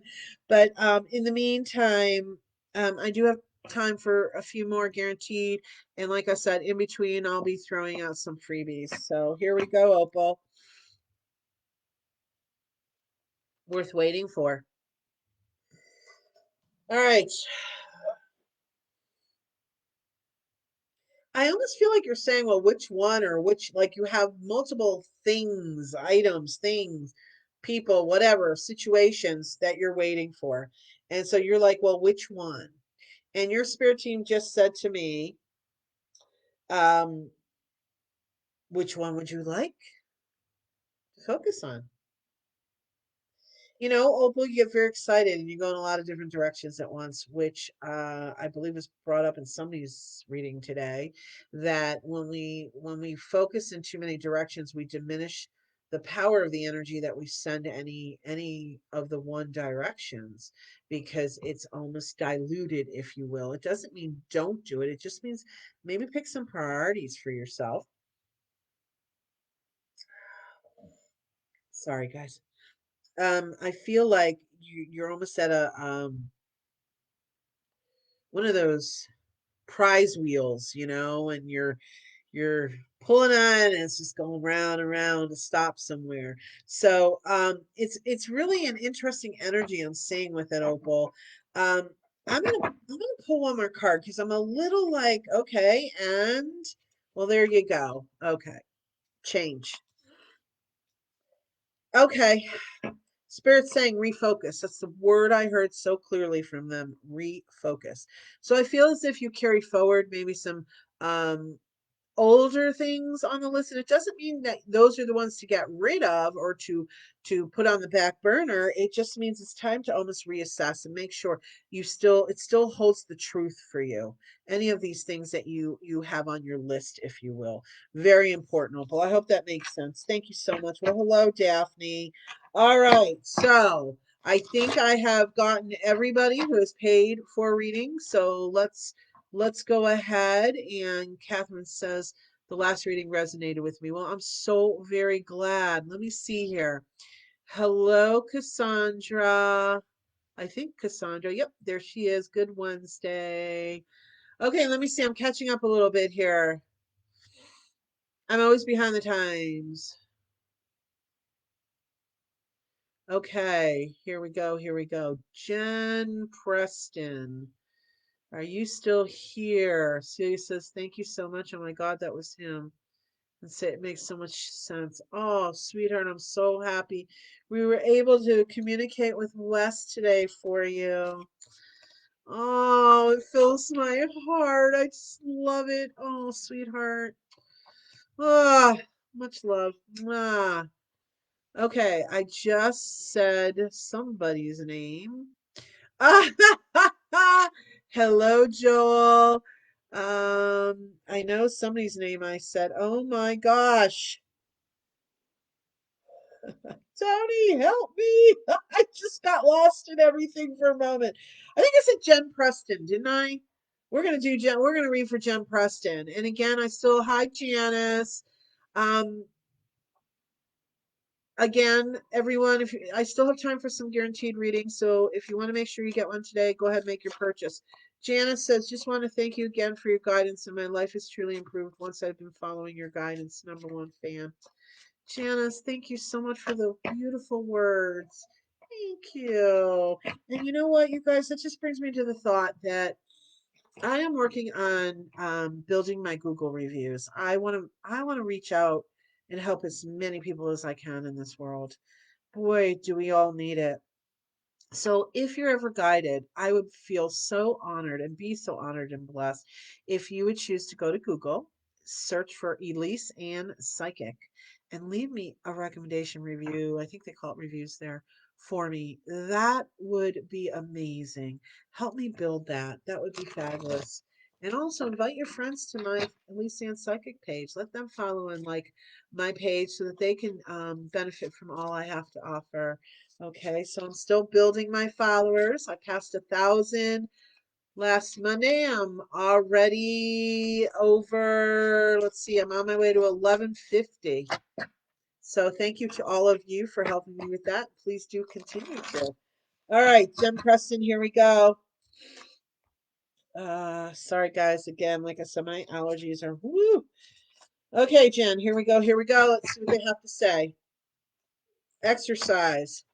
but in the meantime, I do have time for a few more guaranteed. And like I said, in between, I'll be throwing out some freebies. So here we go, Opal. Worth waiting for. All right. I almost feel like you're saying, well, which one or which, like you have multiple things, items, things, people, whatever, situations that you're waiting for. And so you're like, well, which one? And your spirit team just said to me, um, which one would you like to focus on? Opal, you get very excited and you go in a lot of different directions at once, which I believe was brought up in somebody's reading today. That when we focus in too many directions, we diminish the power of the energy that we send to any of the one directions because it's almost diluted, if you will. It doesn't mean don't do it. It just means maybe pick some priorities for yourself. Sorry, guys. I feel like you're almost at a one of those prize wheels, and you're pulling on and it's just going round and round to stop somewhere. So it's really an interesting energy I'm seeing with it, Opal. Um I'm gonna pull one more card because I'm a little like, okay, and well, there you go. Okay. Change. Okay. Spirit saying refocus. That's the word I heard so clearly from them. Refocus. So I feel as if you carry forward maybe some um older things on the list, and it doesn't mean that those are the ones to get rid of or to put on the back burner. It just means it's time to almost reassess and make sure it still holds the truth for you, any of these things that you have on your list, if you will. Very important, Opal. I hope that makes sense. Thank you so much. Well, hello, Daphne. All right, so I think I have gotten everybody who has paid for reading, so let's go ahead. And Catherine says the last reading resonated with me. Well, I'm so very glad. Let me see here. Hello, Cassandra. I think Cassandra. Yep, there she is. Good Wednesday. Okay, let me see. I'm catching up a little bit here. I'm always behind the times. Okay, here we go. Here we go. Jen Preston. Are you still here? Celia says, thank you so much. Oh my God, that was him. And say it makes so much sense. Oh, sweetheart, I'm so happy we were able to communicate with Wes today for you. Oh, it fills my heart. I just love it. Oh, sweetheart. Ah, much love. Ah. Okay, I just said somebody's name. Hello, Joel. I know somebody's name I said. Oh my gosh. Tony, help me. I just got lost in everything for a moment. I think I said Jen Preston, didn't I? We're gonna read for Jen Preston. And again, hi Janice. Um, again, everyone, if you, I still have time for some guaranteed readings, so if you want to make sure you get one today, go ahead and make your purchase. Janice says, just want to thank you again for your guidance, and my life has truly improved once I've been following your guidance. Number one fan. Janice, thank you so much for the beautiful words. Thank you. And you know what, you guys, that just brings me to the thought that I am working on building my Google reviews. I want to reach out and help as many people as I can in this world. Boy, do we all need it. So if you're ever guided, I would feel so honored and be so honored and blessed if you would choose to go to Google, search for Elyse Ann Psychic, and leave me a recommendation review. I think they call it reviews there for me. That would be amazing. Help me build that. That would be fabulous. And also invite your friends to my Elyse Ann Psychic page. Let them follow and like my page so that they can benefit from all I have to offer. Okay, so I'm still building my followers. I passed 1,000 last Monday. I'm already over, let's see, I'm on my way to 1150. So thank you to all of you for helping me with that. Please do continue to. All right, Jen Preston, here we go. Sorry guys, again, like I said, my allergies are woo. Okay, Jen, here we go. Here we go. Let's see what they have to say. Exercise.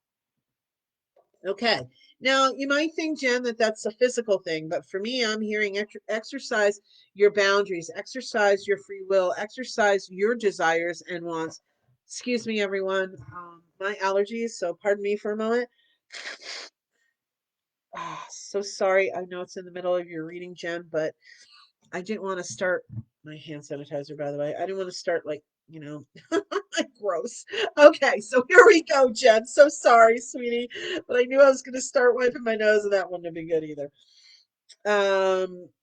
Okay. Now, you might think, Jen, that that's a physical thing, but for me, I'm hearing exercise your boundaries, exercise your free will, exercise your desires and wants. Excuse me, everyone. My allergies, so pardon me for a moment. So sorry. I know it's in the middle of your reading, Jen, but I didn't want to start my hand sanitizer, by the way. I didn't want to start like, gross. Okay, so here we go, Jen. So sorry, sweetie, but I knew I was going to start wiping my nose, and that wouldn't have been good either.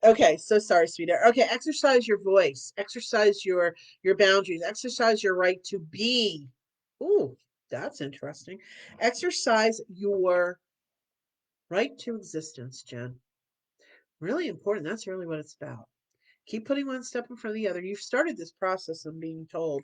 Okay, so sorry, sweetheart. Okay, exercise your voice, exercise your boundaries, exercise your right to be. Ooh, that's interesting. Exercise your right to existence, Jen. Really important. That's really what it's about. Keep putting one step in front of the other. You've started this process, I'm being told.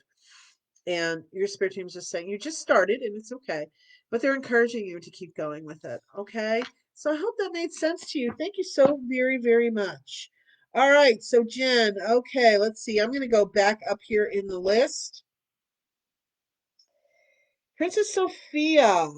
And your spirit team is just saying you just started and it's okay. But they're encouraging you to keep going with it. Okay. So I hope that made sense to you. Thank you so very, very much. All right. So, Jen, okay, let's see. I'm going to go back up here in the list. Princess Sophia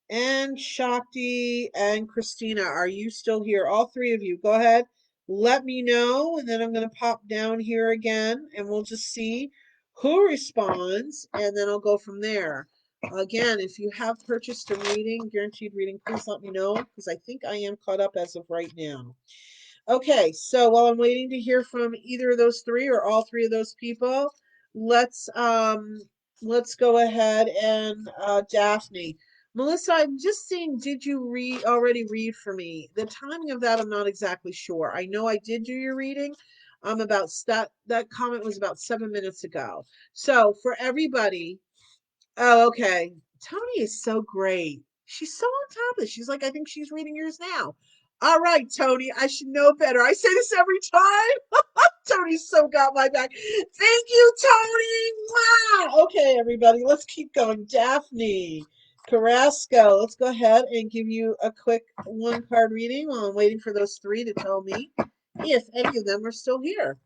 and Shakti and Christina, are you still here? All three of you, go ahead. Let me know, and then I'm going to pop down here again, and we'll just see who responds, and then I'll go from there. Again, if you have purchased a reading, guaranteed reading, please let me know, because I think I am caught up as of right now. Okay, so while I'm waiting to hear from either of those three or all three of those people, let's um let's go ahead and Daphne. Melissa, I'm just seeing, did you read for me? The timing of that I'm not exactly sure. I know I did do your reading. About that comment was about 7 minutes ago. So for everybody, oh, okay. Tony is so great. She's so on top of it. She's like, I think she's reading yours now. All right, Tony, I should know better. I say this every time. Tony's so got my back. Thank you, Tony. Wow. Okay, everybody, let's keep going. Daphne Carrasco, let's go ahead and give you a quick one card reading while I'm waiting for those three to tell me if any of them are still here.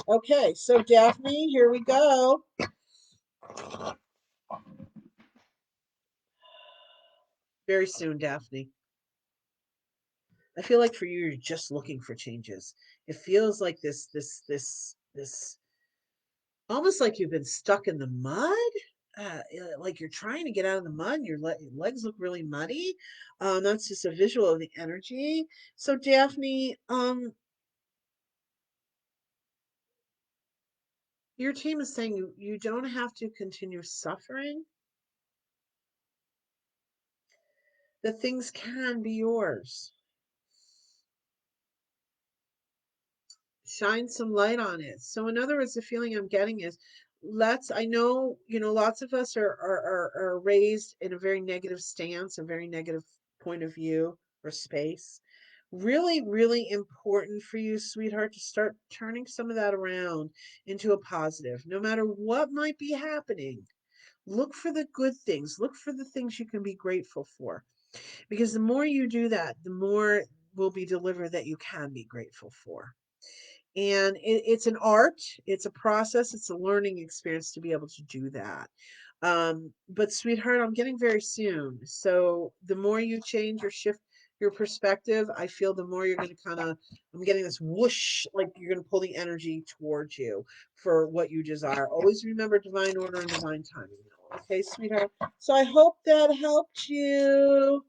Okay, so Daphne, here we go. Very soon, Daphne. I feel like for you, you're just looking for changes. It feels like this, almost like you've been stuck in the mud. Like you're trying to get out of the mud. Your legs look really muddy. That's just a visual of the energy. So Daphne, your team is saying you don't have to continue suffering. That things can be yours. shine some light on it. So in other words, the feeling I'm getting is I know, lots of us are raised in a very negative stance, a very negative point of view or space. Really, really important for you, sweetheart, to start turning some of that around into a positive. No matter what might be happening, look for the good things. Look for the things you can be grateful for. Because the more you do that, the more will be delivered that you can be grateful for. And it's an art, it's a process, it's a learning experience to be able to do that. But sweetheart, I'm getting very soon. So the more you change or shift your perspective, I feel the more you're going to I'm getting this whoosh, like you're going to pull the energy towards you for what you desire. Always remember divine order and divine timing. Okay, sweetheart. So I hope that helped you.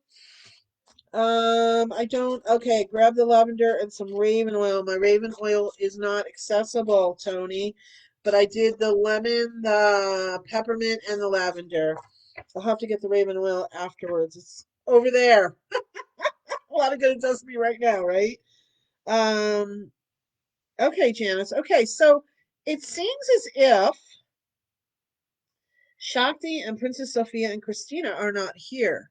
I don't. Okay, grab the lavender and some raven oil. My raven oil is not accessible, Tony, but I did the lemon, the peppermint, and the lavender. I'll have to get the raven oil afterwards. It's over there. A lot of good it does me right now, right? Um, okay, Janice. Okay, so it seems as if Shakti and Princess Sophia and Christina are not here.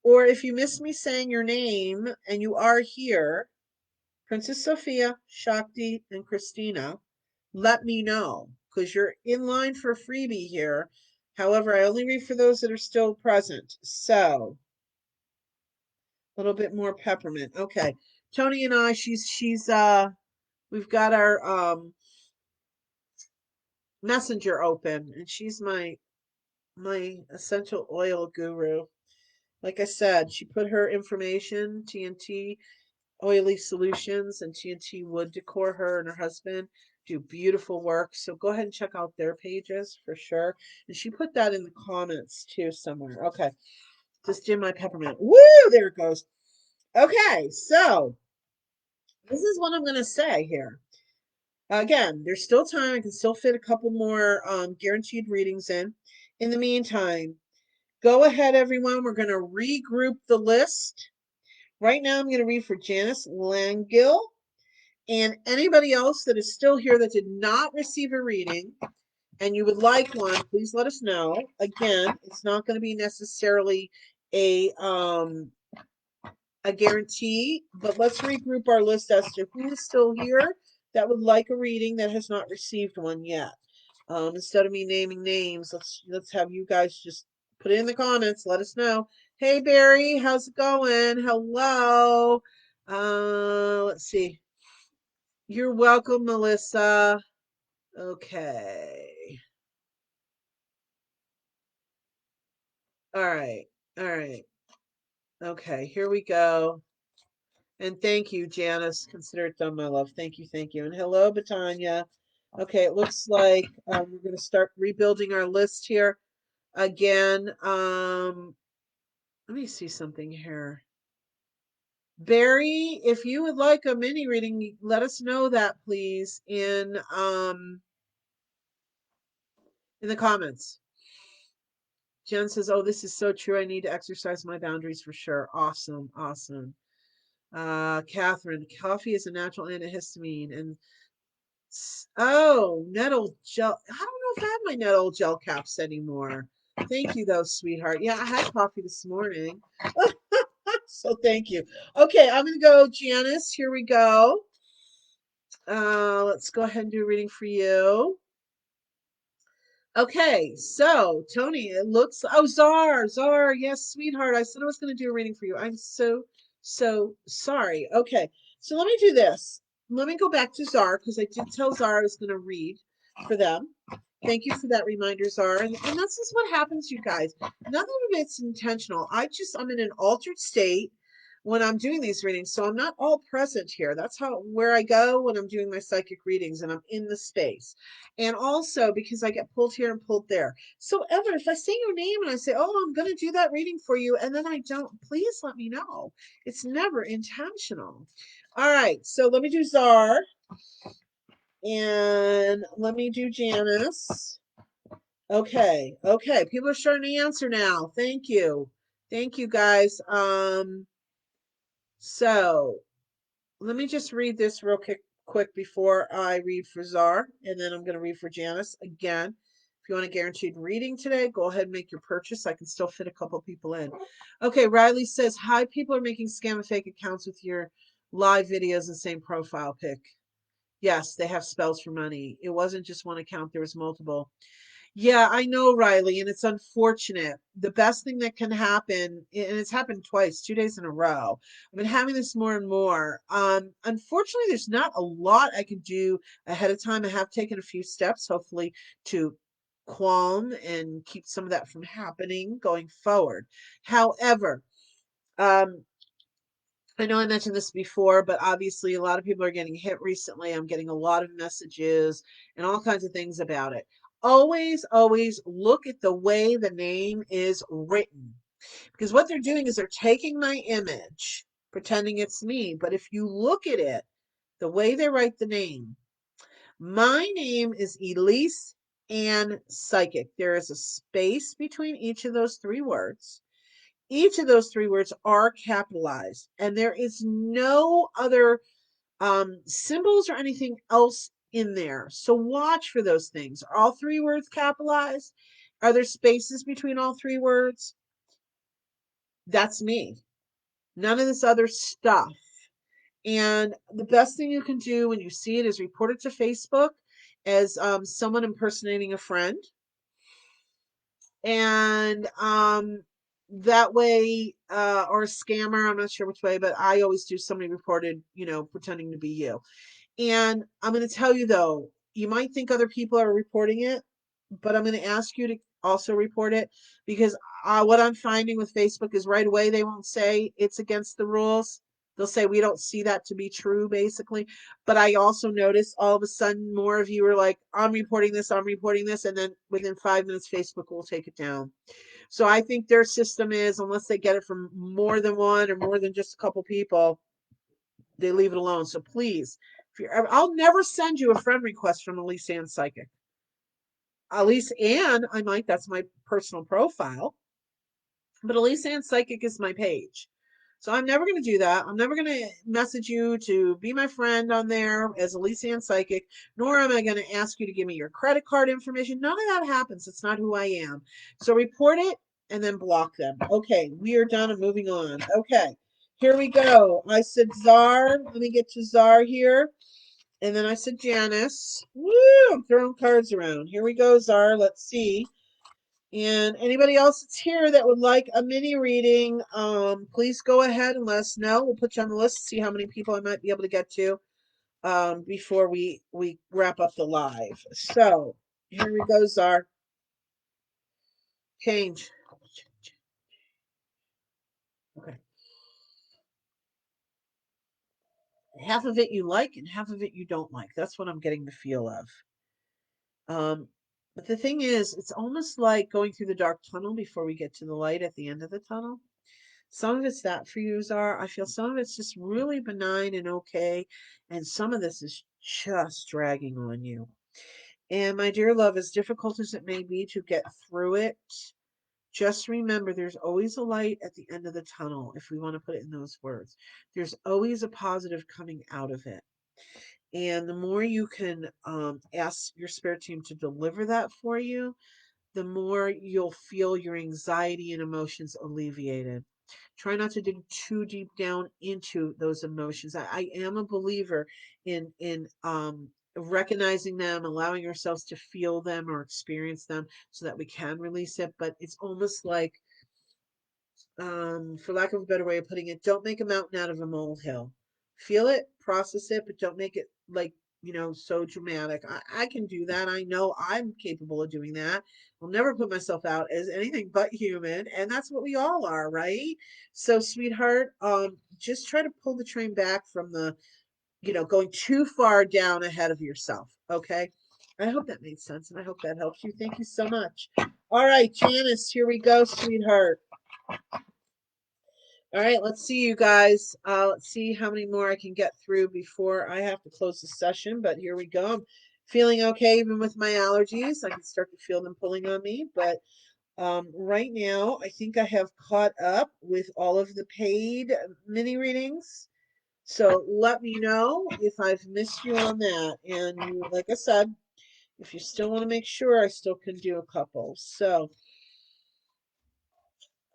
Or if you miss me saying your name and you are here, Princess Sophia, Shakti, and Christina, let me know because you're in line for a freebie here. However, I only read for those that are still present. So, a little bit more peppermint. Okay. Tony and I, we've got our messenger open and she's my essential oil guru. Like I said, she put her information, TNT Oily Solutions and TNT Wood Decor. Her and her husband do beautiful work. So go ahead and check out their pages for sure. And she put that in the comments too somewhere. Okay. Just in my peppermint. Woo! There it goes. Okay. So this is what I'm going to say here. Again, there's still time. I can still fit a couple more guaranteed readings in. In the meantime, go ahead, everyone. We're going to regroup the list. Right now, I'm going to read for Janice Langill. And anybody else that is still here that did not receive a reading and you would like one, please let us know. Again, it's not going to be necessarily a guarantee, but let's regroup our list as to who is still here that would like a reading that has not received one yet. Instead of me naming names, let's have you guys just put it in the comments. Let us know. Hey Barry, how's it going? Hello. Let's see. You're welcome, Melissa. Okay. All right. All right. Okay, here we go. And thank you, Janice. Consider it done, my love. Thank you, thank you. And hello, Batanya. Okay, it looks like we're going to start rebuilding our list here again. Let me see something here. Barry, if you would like a mini reading, let us know that, please, in the comments. Jen says, "Oh, this is so true. I need to exercise my boundaries for sure." Awesome, awesome. Catherine, coffee is a natural antihistamine, and oh, nettle gel. I don't know if I have my nettle gel caps anymore. Thank you, though, sweetheart. Yeah, I had coffee this morning, so thank you. Okay, I'm gonna go, Janice. Here we go. Let's go ahead and do a reading for you. Okay, so Tony, it looks, oh, Zar, yes, sweetheart. I said I was going to do a reading for you. I'm so sorry. Okay, so let me do this. Let me go back to Zar because I did tell Zar I was going to read for them. Thank you for that reminder, Zar. And this is what happens, you guys. None of it's intentional. I'm in an altered state when I'm doing these readings, so I'm not all present here. That's where I go when I'm doing my psychic readings and I'm in the space. And also because I get pulled here and pulled there. So Evan, if I say your name and I say, oh, I'm going to do that reading for you, and then I don't, please let me know. It's never intentional. All right, so let me do Zar. And let me do Janice. Okay, okay. People are starting to answer now. Thank you. Thank you, guys. So let me just read this real quick before I read for Czar, and then I'm going to read for Janice again. If you want a guaranteed reading today, go ahead and make your purchase. I can still fit a couple people in. Okay, Riley says, hi, people are making scam and fake accounts with your live videos and same profile pic. Yes, they have spells for money. It wasn't just one account, there was multiple. Yeah, I know, Riley, and it's unfortunate. The best thing that can happen, and it's happened twice, 2 days in a row. I've been having this more and more. Unfortunately, there's not a lot I can do ahead of time. I have taken a few steps, hopefully, to qualm and keep some of that from happening going forward. However, um, I know I mentioned this before, but obviously a lot of people are getting hit recently. I'm getting a lot of messages and all kinds of things about it. Always, always look at the way the name is written. Because what they're doing is they're taking my image, pretending it's me. But if you look at it, the way they write the name, my name is Elyse Ann Psychic. There is a space between each of those three words. Each of those three words are capitalized, and there is no other symbols or anything else in there. So watch for those things. Are all three words capitalized? Are there spaces between all three words? That's me. None of this other stuff. And the best thing you can do when you see it is report it to Facebook as someone impersonating a friend. And that way, or a scammer, I'm not sure which way, but I always do somebody reported, pretending to be you. And I'm going to tell you though, you might think other people are reporting it, but I'm going to ask you to also report it, because what I'm finding with Facebook is right away they won't say it's against the rules. They'll say we don't see that to be true, basically. But I also notice all of a sudden more of you are like, I'm reporting this, and then within 5 minutes, Facebook will take it down. So I think their system is, unless they get it from more than one or more than just a couple people, they leave it alone. So please, if you're ever, I'll never send you a friend request from Elyse Ann Psychic. Elyse Ann, I might, that's my personal profile, but Elyse Ann Psychic is my page. So I'm never going to do that. I'm never going to message you to be my friend on there as Elyse Ann Psychic, nor am I going to ask you to give me your credit card information. None of that happens. It's not who I am. So report it and then block them. Okay, we are done and moving on. Okay, here we go. I said Czar. Let me get to Czar here. And then I said Janice. Woo, I'm throwing cards around. Here we go, Czar. Let's see. And anybody else that's here that would like a mini reading, please go ahead and let us know. We'll put you on the list to see how many people I might be able to get to before we wrap up the live. So here we go, Czar. Change. Okay. Half of it you like and half of it you don't like. That's what I'm getting the feel of. But the thing is, it's almost like going through the dark tunnel before we get to the light at the end of the tunnel. Some of it's that for you, Czar. I feel some of it's just really benign and okay, and some of this is just dragging on you. And my dear love, as difficult as it may be to get through it, just remember there's always a light at the end of the tunnel, if we want to put it in those words. There's always a positive coming out of it. And the more you can ask your spirit team to deliver that for you, the more you'll feel your anxiety and emotions alleviated. Try not to dig too deep down into those emotions. I am a believer in recognizing them, allowing ourselves to feel them or experience them so that we can release it. But it's almost like, for lack of a better way of putting it, don't make a mountain out of a molehill. Feel it, process it, but don't make it like, so dramatic. I can do that. I know I'm capable of doing that. I'll never put myself out as anything but human, and that's what we all are, right? So, sweetheart, just try to pull the train back from the, going too far down ahead of yourself. Okay. I hope that made sense, and I hope that helps you. Thank you so much. All right, Janice, here we go, sweetheart. All right, let's see, you guys. Let's see how many more I can get through before I have to close the session. But here we go. I'm feeling okay, even with my allergies. I can start to feel them pulling on me. But right now, I think I have caught up with all of the paid mini readings. So let me know if I've missed you on that. And like I said, if you still want to make sure, I still can do a couple. So,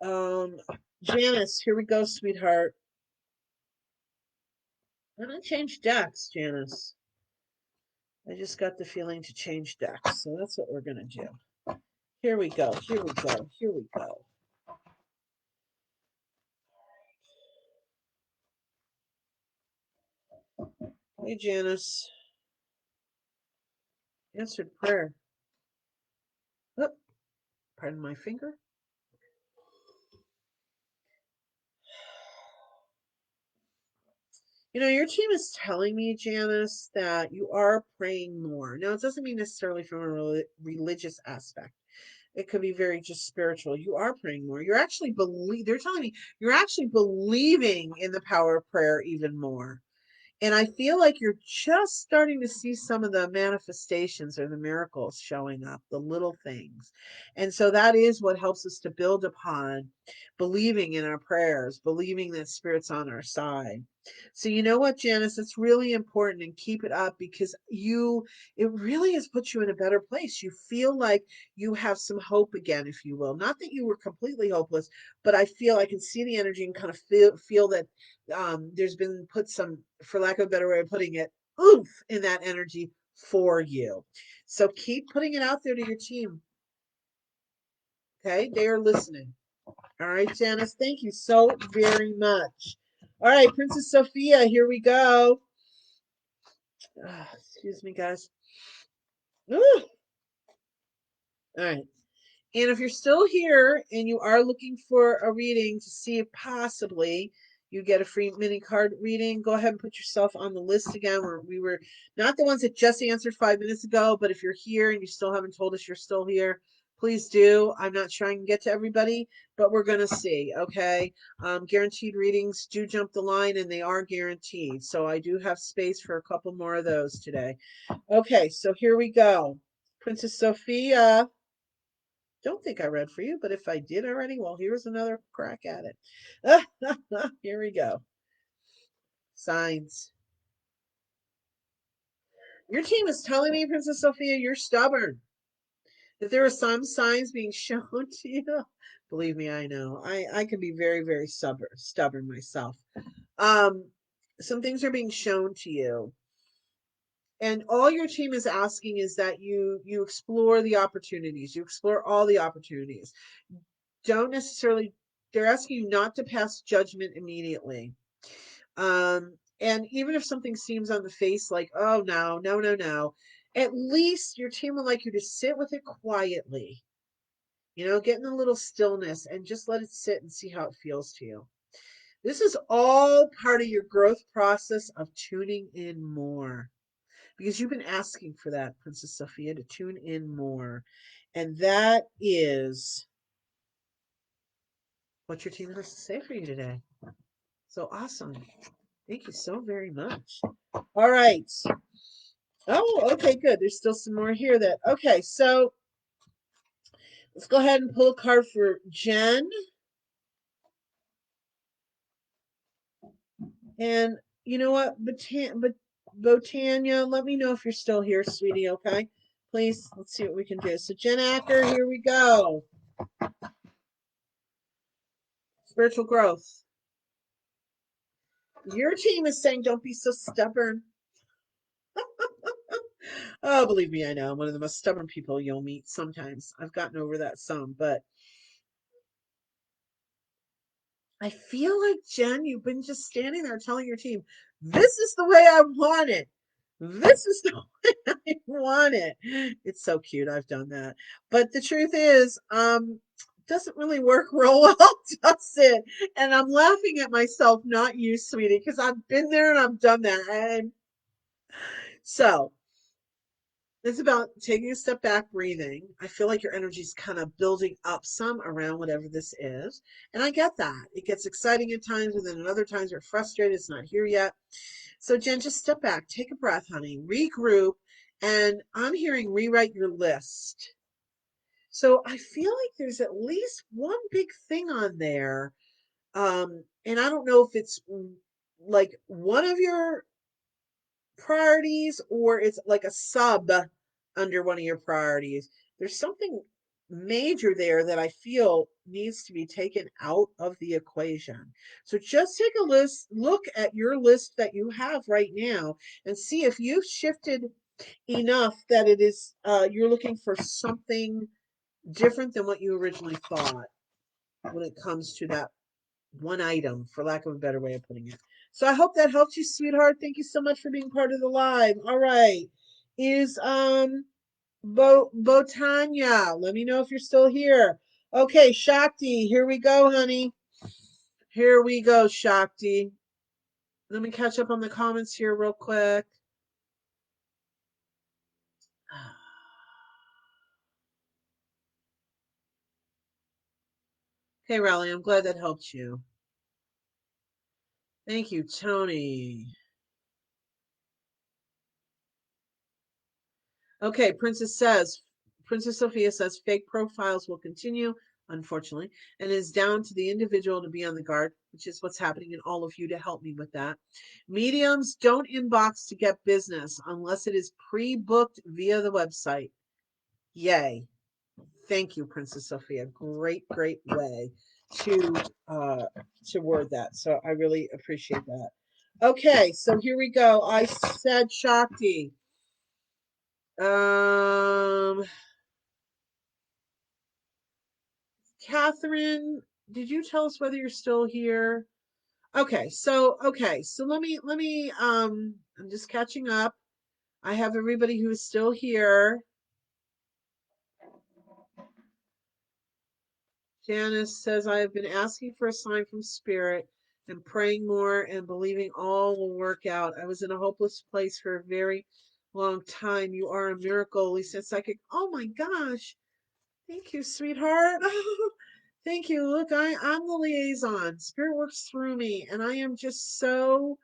um, Janice, here we go, sweetheart. I'm gonna change decks, Janice. I just got the feeling to change decks, so that's what we're gonna do. Here we go. Here we go. Here we go. Hey, Janice. Answered prayer. Oh, pardon my finger. You know, your team is telling me, Janice, that you are praying more. Now, it doesn't mean necessarily from a religious aspect. It could be very just spiritual. You are praying more. You're actually they're telling me you're actually believing in the power of prayer even more. And I feel like you're just starting to see some of the manifestations or the miracles showing up, the little things. And so that is what helps us to build upon believing in our prayers, believing that Spirit's on our side. So you know what, Janice, it's really important, and keep it up, because it really has put you in a better place. You feel like you have some hope again, if you will. Not that you were completely hopeless, but I can see the energy and kind of feel that there's been put some, for lack of a better way of putting it, oomph in that energy for you. So keep putting it out there to your team. Okay, they are listening. All right, Janice, thank you so very much. All right, Princess Sophia, here we go. Excuse me, guys. Ooh. All right. And if you're still here and you are looking for a reading to see if possibly you get a free mini card reading, go ahead and put yourself on the list again. We were not the ones that just answered 5 minutes ago, but if you're here and you still haven't told us you're still here, please do. I'm not trying to get to everybody, but we're going to see. Okay. Guaranteed readings do jump the line, and they are guaranteed. So I do have space for a couple more of those today. Okay. So here we go. Princess Sophia. Don't think I read for you, but if I did already, well, here's another crack at it. Here we go. Signs. Your team is telling me, Princess Sophia, you're stubborn. That there are some signs being shown to you. Believe me, I know. I can be very, very stubborn myself. Um, some things are being shown to you. And all your team is asking is that you explore the opportunities. You explore all the opportunities. Don't necessarily, they're asking you not to pass judgment immediately. And even if something seems on the face like, oh, no, no, no, no, at least your team would like you to sit with it quietly, get in a little stillness and just let it sit and see how it feels to you. This is all part of your growth process of tuning in more, because you've been asking for that, Princess Sophia, to tune in more. And that is what your team has to say for you today. So awesome. Thank you so very much. All right. Oh, okay, good. There's still some more here okay, so let's go ahead and pull a card for Jen. And you know what? Botania, let me know if you're still here, sweetie, okay? Please, let's see what we can do. So Jen Acker, here we go. Spiritual growth. Your team is saying don't be so stubborn. Oh, believe me, I know. I'm one of the most stubborn people you'll meet sometimes. I've gotten over that some, but I feel like, Jen, you've been just standing there telling your team, this is the way I want it. This is the way I want it. It's so cute. I've done that. But the truth is, it doesn't really work real well, does it? And I'm laughing at myself, not you, sweetie, because I've been there and I've done that. And so it's about taking a step back, breathing. I feel like your energy is kind of building up some around whatever this is. And I get that. It gets exciting at times, and then at other times you're frustrated. It's not here yet. So, Jen, just step back, take a breath, honey, regroup. And I'm hearing rewrite your list. So I feel like there's at least one big thing on there. And I don't know if it's like one of your priorities or it's like a sub under one of your priorities. There's something major there that I feel needs to be taken out of the equation. So just take a look at your list that you have right now and see if you've shifted enough that it is you're looking for something different than what you originally thought when it comes to that one item, for lack of a better way of putting it. So I hope that helps you, sweetheart. Thank you so much for being part of the live. All right. Is Botanya. Let me know if you're still here. Okay, Shakti, here we go, honey. Here we go, Shakti. Let me catch up on the comments here real quick. Okay, Raleigh, I'm glad that helped you. Thank you, Tony. Okay, Princess Sophia says fake profiles will continue, unfortunately, and is down to the individual to be on the guard, which is what's happening in all of you to help me with that. Mediums don't inbox to get business unless it is pre-booked via the website. Yay. Thank you, Princess Sophia. Great, great way to word that. So I really appreciate that. Okay, so here we go. I said Shakti. Um Catherine, did you tell us whether you're still here? Okay, so let me I'm just catching up. I have everybody who is still here. Janice says I have been asking for a sign from spirit and praying more and believing all will work out. I was in a hopeless place for a very long time. You are a miracle, Elyse Ann Psychic. Oh my gosh. Thank you, sweetheart. Thank you. Look, I'm the liaison. Spirit works through me, and I am just so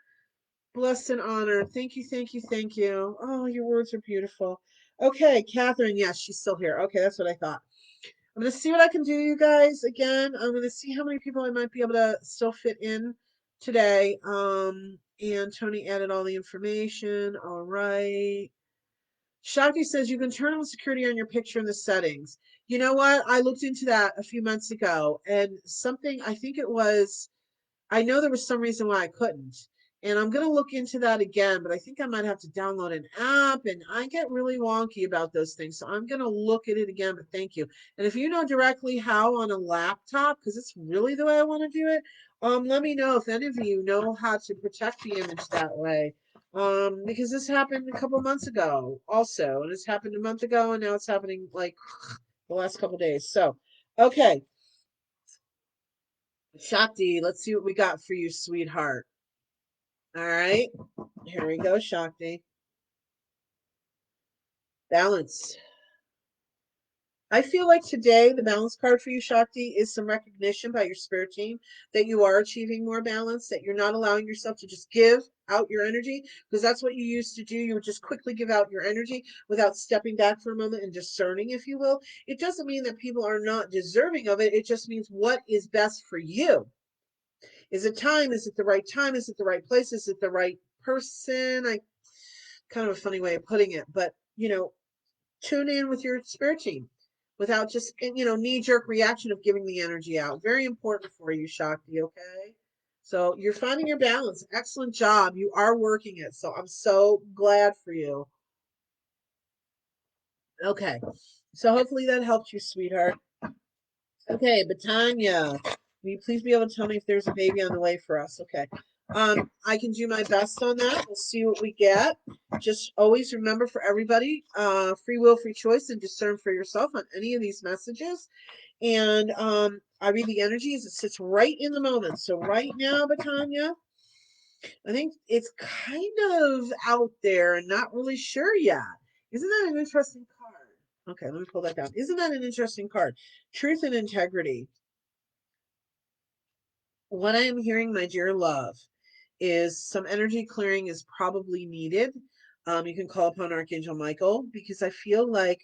blessed and honored. Thank you, thank you, thank you. Oh, your words are beautiful. Okay, Catherine, yes, she's still here. Okay, that's what I thought. I'm going to see what I can do, you guys. Again, I'm going to see how many people I might be able to still fit in today. And Tony added all the information. All right. Shakti says you can turn on security on your picture in the settings. You know what? I looked into that a few months ago and something, I think it was, I know there was some reason why I couldn't. And I'm going to look into that again, but I think I might have to download an app and I get really wonky about those things. So I'm going to look at it again, but thank you. And if you know directly how on a laptop, because it's really the way I want to do it, let me know if any of you know how to protect the image that way. Because this happened a couple months ago also, and it's happened a month ago, and now it's happening like the last couple days. So, okay, Shakti, let's see what we got for you, sweetheart. All right, here we go, Shakti. Balance. I feel like today the balance card for you, Shakti, is some recognition by your spirit team that you are achieving more balance, that you're not allowing yourself to just give out your energy, because that's what you used to do. You would just quickly give out your energy without stepping back for a moment and discerning, if you will. It doesn't mean that people are not deserving of it. It just means what is best for you. Is it time? Is it the right time? Is it the right place? Is it the right person? I kind of a funny way of putting it, but tune in with your spirit team without just knee-jerk reaction of giving the energy out. Very important for you, Shakti. Okay, so you're finding your balance. Excellent job. You are working it, so I'm so glad for you. Okay, so hopefully that helped you, sweetheart. Okay, Batanya, will you please be able to tell me if there's a baby on the way for us? Okay. I can do my best on that. We'll see what we get. Just always remember for everybody, free will, free choice, and discern for yourself on any of these messages. And I read the energy as it sits right in the moment. So right now, Batanya, I think it's kind of out there and not really sure yet. Isn't that an interesting card? Okay, let me pull that down. Isn't that an interesting card? Truth and integrity. What I am hearing, my dear love, is some energy clearing is probably needed. You can call upon Archangel Michael because I feel like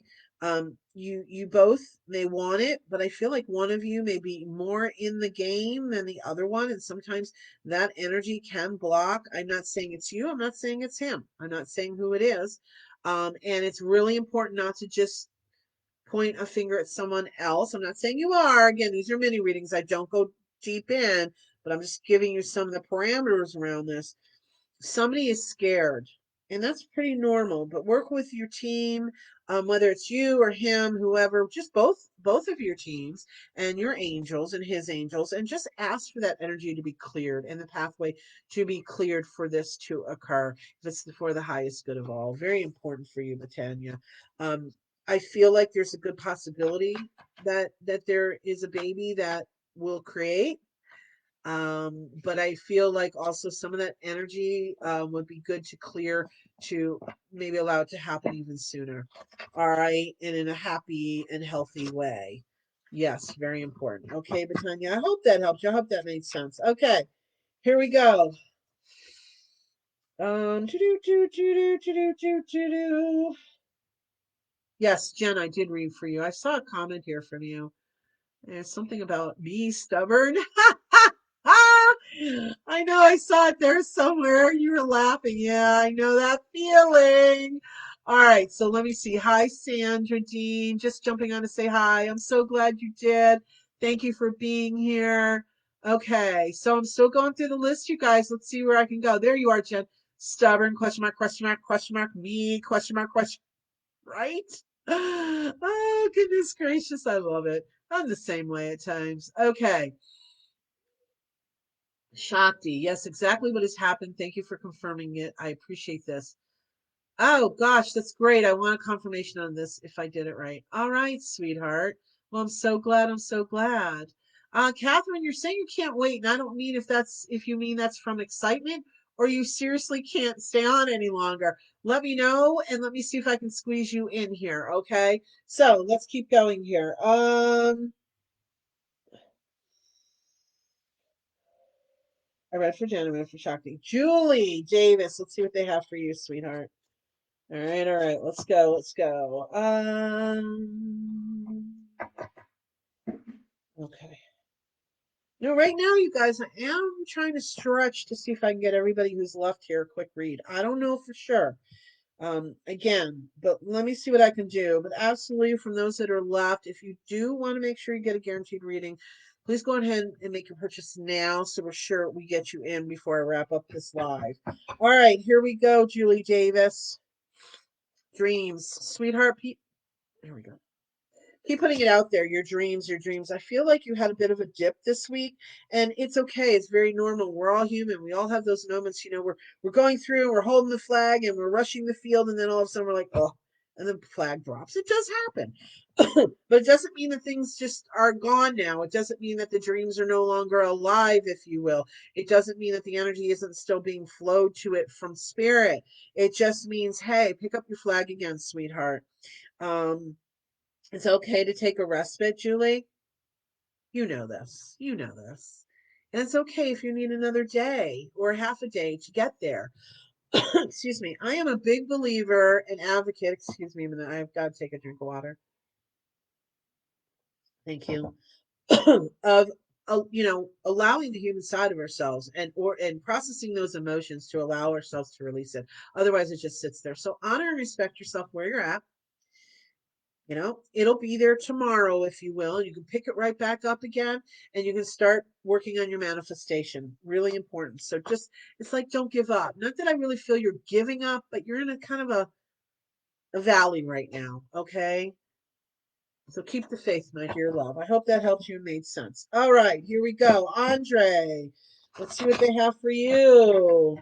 You both may want it, but I feel like one of you may be more in the game than the other one, and sometimes that energy can block. I'm not saying it's you. I'm not saying it's him. I'm not saying who it is. And it's really important not to just point a finger at someone else. I'm not saying you are. Again, these are mini readings. I don't go deep in, but I'm just giving you some of the parameters around this. Somebody is scared, and that's pretty normal, but work with your team, whether it's you or him, whoever, just both of your teams and your angels and his angels, and just ask for that energy to be cleared and the pathway to be cleared for this to occur, if it's for the highest good of all. Very important for you, Batania. um, I feel like there's a good possibility that there is a baby that will create, but I feel like also some of that energy would be good to clear, to maybe allow it to happen even sooner. All right, and in a happy and healthy way. Yes, very important. Okay, Batanya, I hope that helped you. I hope that made sense. Okay, here we go. Yes, Jen, I did read for you. I saw a comment here from you. There's something about me stubborn. I know I saw it there somewhere. You were laughing. Yeah, I know that feeling. All right, so let me see. Hi, Sandra Dean. Just jumping on to say hi. I'm so glad you did. Thank you for being here. Okay, so I'm still going through the list, you guys. Let's see where I can go. There you are, Jen. Stubborn, question mark, me, question, right? Oh, goodness gracious. I love it. I'm the same way at times. Okay. Shakti. Yes, exactly what has happened. Thank you for confirming it. I appreciate this. Oh, gosh, that's great. I want a confirmation on this if I did it right. All right, sweetheart. Well, I'm so glad. I'm so glad. Catherine, you're saying you can't wait, and I don't mean if you mean that's from excitement or you seriously can't stay on any longer. Let me know and let me see if I can squeeze you in here. Okay. So let's keep going here. I read for Jen, I read for Shakti. Julie Davis, let's see what they have for you, sweetheart. All right, let's go, let's go. Okay. No, right now, you guys, I am trying to stretch to see if I can get everybody who's left here a quick read. I don't know for sure. Again, but let me see what I can do. But absolutely, from those that are left, if you do want to make sure you get a guaranteed reading, please go ahead and make your purchase now so we're sure we get you in before I wrap up this live. All right, here we go, Julie Davis. Dreams, sweetheart. Here we go. Keep putting it out there, your dreams, your dreams. I feel like you had a bit of a dip this week, and it's okay. It's very normal. We're all human. We all have those moments, we're going through and we're holding the flag and we're rushing the field, and then all of a sudden we're like, oh, and the flag drops. It does happen. But it doesn't mean that things just are gone now. It doesn't mean that the dreams are no longer alive, if you will. It doesn't mean that the energy isn't still being flowed to it from spirit. It just means, hey, pick up your flag again, sweetheart. Um, it's okay to take a respite, Julie. You know this. You know this. And it's okay if you need another day or half a day to get there. Excuse me. I am a big believer and advocate. Excuse me a minute. I've got to take a drink of water. Thank you. Of allowing the human side of ourselves and processing those emotions to allow ourselves to release it. Otherwise, it just sits there. So honor and respect yourself where you're at. It'll be there tomorrow, if you will. You can pick it right back up again and you can start working on your manifestation. Really important. So it's like, don't give up. Not that I really feel you're giving up, but you're in a kind of a valley right now. Okay. So keep the faith, my dear love. I hope that helped you and made sense. All right, here we go. Andre, let's see what they have for you.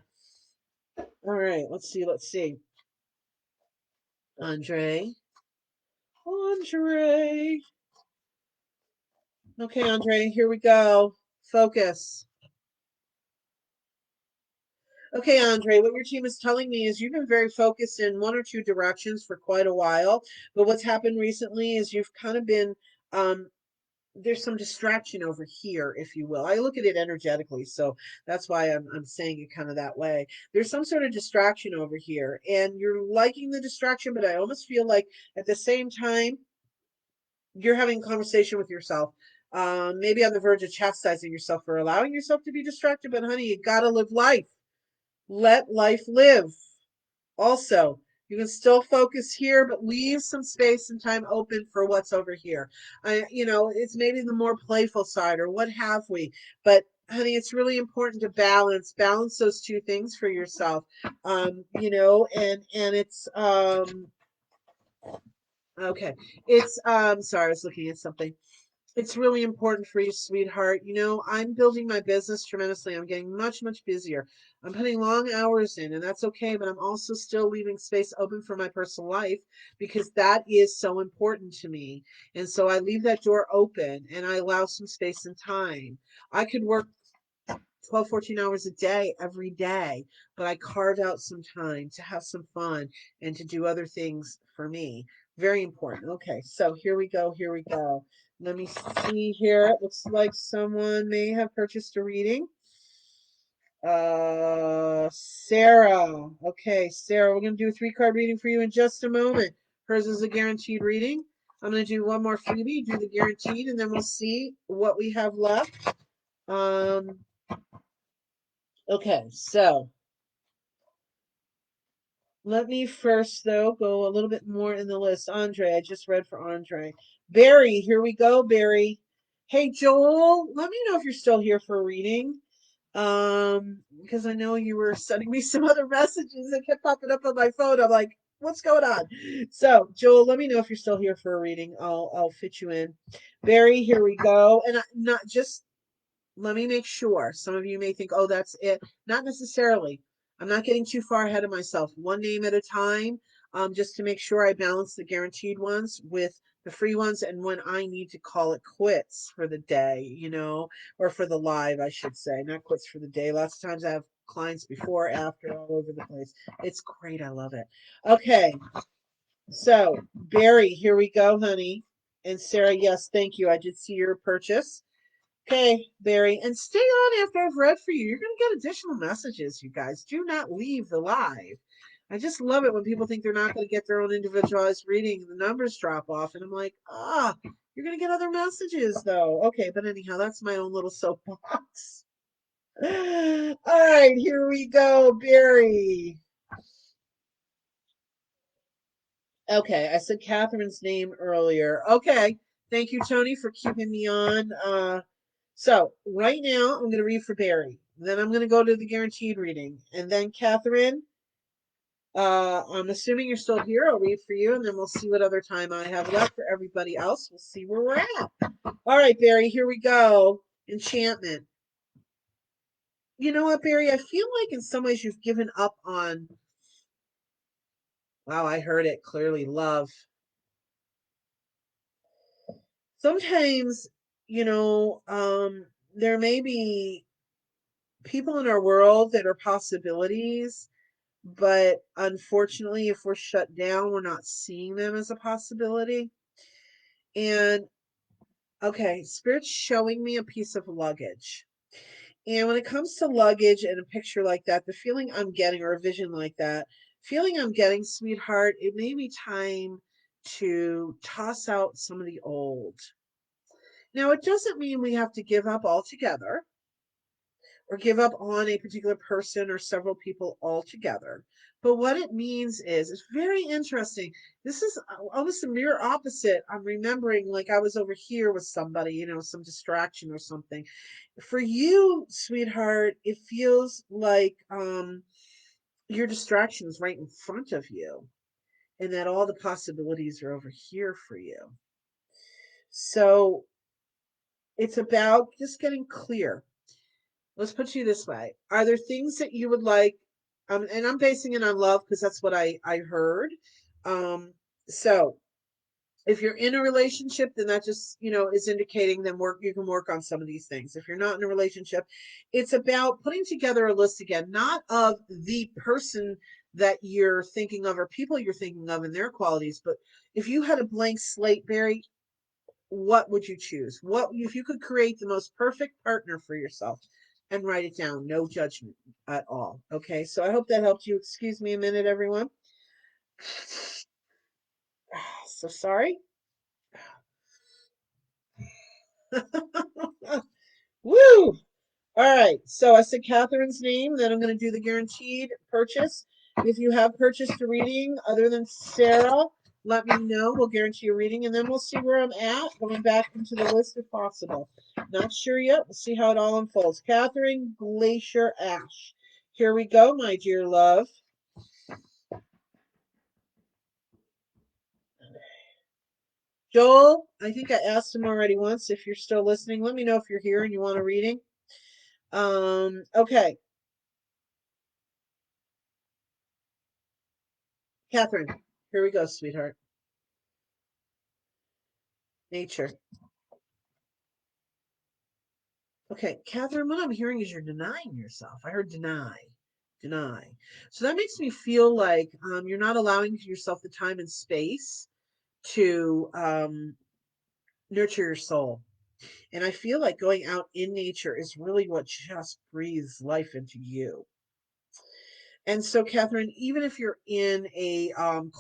All right, let's see. Let's see. Andre. Andre. Okay, Andre, here we go. Focus. Okay, Andre, what your team is telling me is you've been very focused in one or two directions for quite a while. But what's happened recently is you've kind of been um, there's some distraction over here, if you will. I look at it energetically, so that's why I'm saying it kind of that way. There's some sort of distraction over here, and you're liking the distraction, but I almost feel like at the same time you're having a conversation with yourself. Maybe on the verge of chastising yourself for allowing yourself to be distracted, but honey, you gotta live life. Let life live. Also, you can still focus here, but leave some space and time open for what's over here. It's maybe the more playful side or what have we. But honey, it's really important to balance those two things for yourself. And it's okay. It's sorry, I was looking at something. It's really important for you, sweetheart. I'm building my business tremendously. I'm getting much, much busier. I'm putting long hours in, and that's okay, but I'm also still leaving space open for my personal life because that is so important to me. And so I leave that door open and I allow some space and time. I could work 12, 14 hours a day every day, but I carve out some time to have some fun and to do other things for me. Very important. Okay, so here we go. Here we go. Let me see here. It looks like someone may have purchased a reading. Sarah. Okay, Sarah, we're going to do a 3-card reading for you in just a moment. Hers is a guaranteed reading. I'm going to do one more freebie, do the guaranteed, and then we'll see what we have left. Um, okay, so let me first, though, go a little bit more in the list. Andre, I just read for Andre. Barry, here we go, Barry. Hey, Joel, let me know if you're still here for a reading. Because I know you were sending me some other messages that kept popping up on my phone. I'm like, what's going on? So, Joel, let me know if you're still here for a reading. I'll fit you in. Barry, here we go. And not just let me make sure. Some of you may think, oh, that's it. Not necessarily. I'm not getting too far ahead of myself. One name at a time, just to make sure I balance the guaranteed ones with the free ones and when I need to call it quits for the day, or for the live, I should say, not quits for the day. Lots of times I have clients before, after, all over the place. It's great. I love it. Okay. So, Barry, here we go, honey. And Sarah, yes, thank you. I did see your purchase. Okay, Barry, and stay on after I've read for you. You're going to get additional messages, you guys. Do not leave the live. I just love it when people think they're not going to get their own individualized reading and the numbers drop off. And I'm like, you're going to get other messages, though. Okay, but anyhow, that's my own little soapbox. All right, here we go, Barry. Okay, I said Catherine's name earlier. Okay, thank you, Tony, for keeping me on. So right now, I'm going to read for Barry. Then I'm going to go to the guaranteed reading. And then Catherine, I'm assuming you're still here. I'll read for you, and then we'll see what other time I have left for everybody else. We'll see where we're at. All right, Barry, here we go. Enchantment. You know what, Barry? I feel like in some ways you've given up on, wow, I heard it clearly, love. Sometimes, there may be people in our world that are possibilities. But unfortunately, if we're shut down, we're not seeing them as a possibility. And okay, Spirit's showing me a piece of luggage. And when it comes to luggage and a picture like that, the feeling I'm getting, or a vision like that, feeling I'm getting, sweetheart, it may be time to toss out some of the old. Now, it doesn't mean we have to give up altogether or give up on a particular person or several people altogether. But what it means is, it's very interesting. This is almost the mirror opposite. I'm remembering like I was over here with somebody, some distraction or something. For you, sweetheart, it feels like your distraction is right in front of you and that all the possibilities are over here for you. So it's about just getting clear. Let's put you this way. Are there things that you would like, and I'm basing it on love because that's what I heard. So if you're in a relationship, then that just, is indicating then you can work on some of these things. If you're not in a relationship, it's about putting together a list again, not of the person that you're thinking of or people you're thinking of and their qualities, but if you had a blank slate, Barry, what would you choose? What if you could create the most perfect partner for yourself and write it down? No judgment at all. Okay, so I hope that helped you. Excuse me a minute, everyone. So sorry. Woo! All right, so I said Catherine's name, then I'm going to do the guaranteed purchase. If you have purchased a reading other than Sarah, let me know. We'll guarantee a reading, and then we'll see where I'm at, going back into the list if possible. Not sure yet. We'll see how it all unfolds. Catherine Glacier Ash. Here we go, my dear love. Joel, I think I asked him already once. If you're still listening, let me know if you're here and you want a reading. Okay, Catherine, here we go, sweetheart. Nature. Okay, Catherine, what I'm hearing is you're denying yourself. I heard deny, deny. So that makes me feel like you're not allowing yourself the time and space to nurture your soul. And I feel like going out in nature is really what just breathes life into you. And so, Catherine, even if you're in a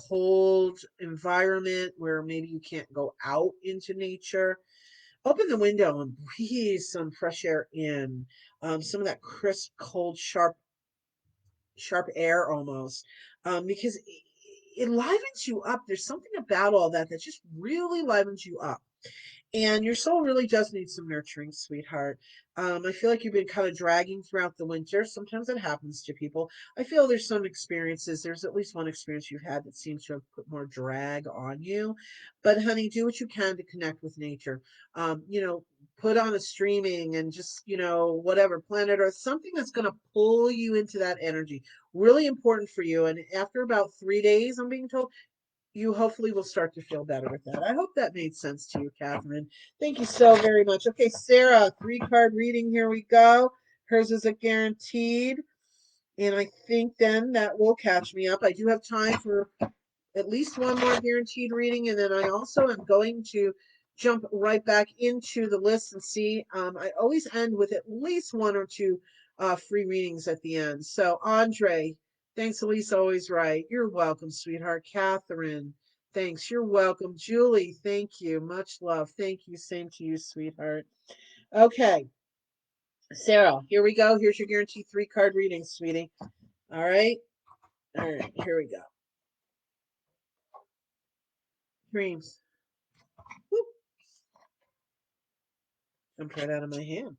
cold environment where maybe you can't go out into nature, open the window and breathe some fresh air in, some of that crisp, cold, sharp air almost, because it livens you up. There's something about all that that just really livens you up. And your soul really does need some nurturing, sweetheart. I feel like you've been kind of dragging throughout the winter. Sometimes it happens to people. I feel there's some experiences, there's at least one experience you've had that seems to have put more drag on you. But honey, do what you can to connect with nature. Put on a streaming and just, whatever, planet Earth, something that's going to pull you into that energy. Really important for you. And after about 3 days, I'm being told, you hopefully will start to feel better with that. I hope that made sense to you, Catherine. Thank you so very much. Okay, Sarah, 3 card reading. Here we go. Hers is a guaranteed. And I think then that will catch me up. I do have time for at least one more guaranteed reading. And then I also am going to jump right back into the list and see. I always end with at least one or two free readings at the end. So, Andre, thanks, Elyse, always right. You're welcome, sweetheart. Catherine, thanks. You're welcome. Julie, thank you. Much love. Thank you. Same to you, sweetheart. Okay, Sarah, here we go. Here's your guaranteed 3 card reading, sweetie. All right. All right, here we go. Dreams. Whoop, jumped right out of my hand.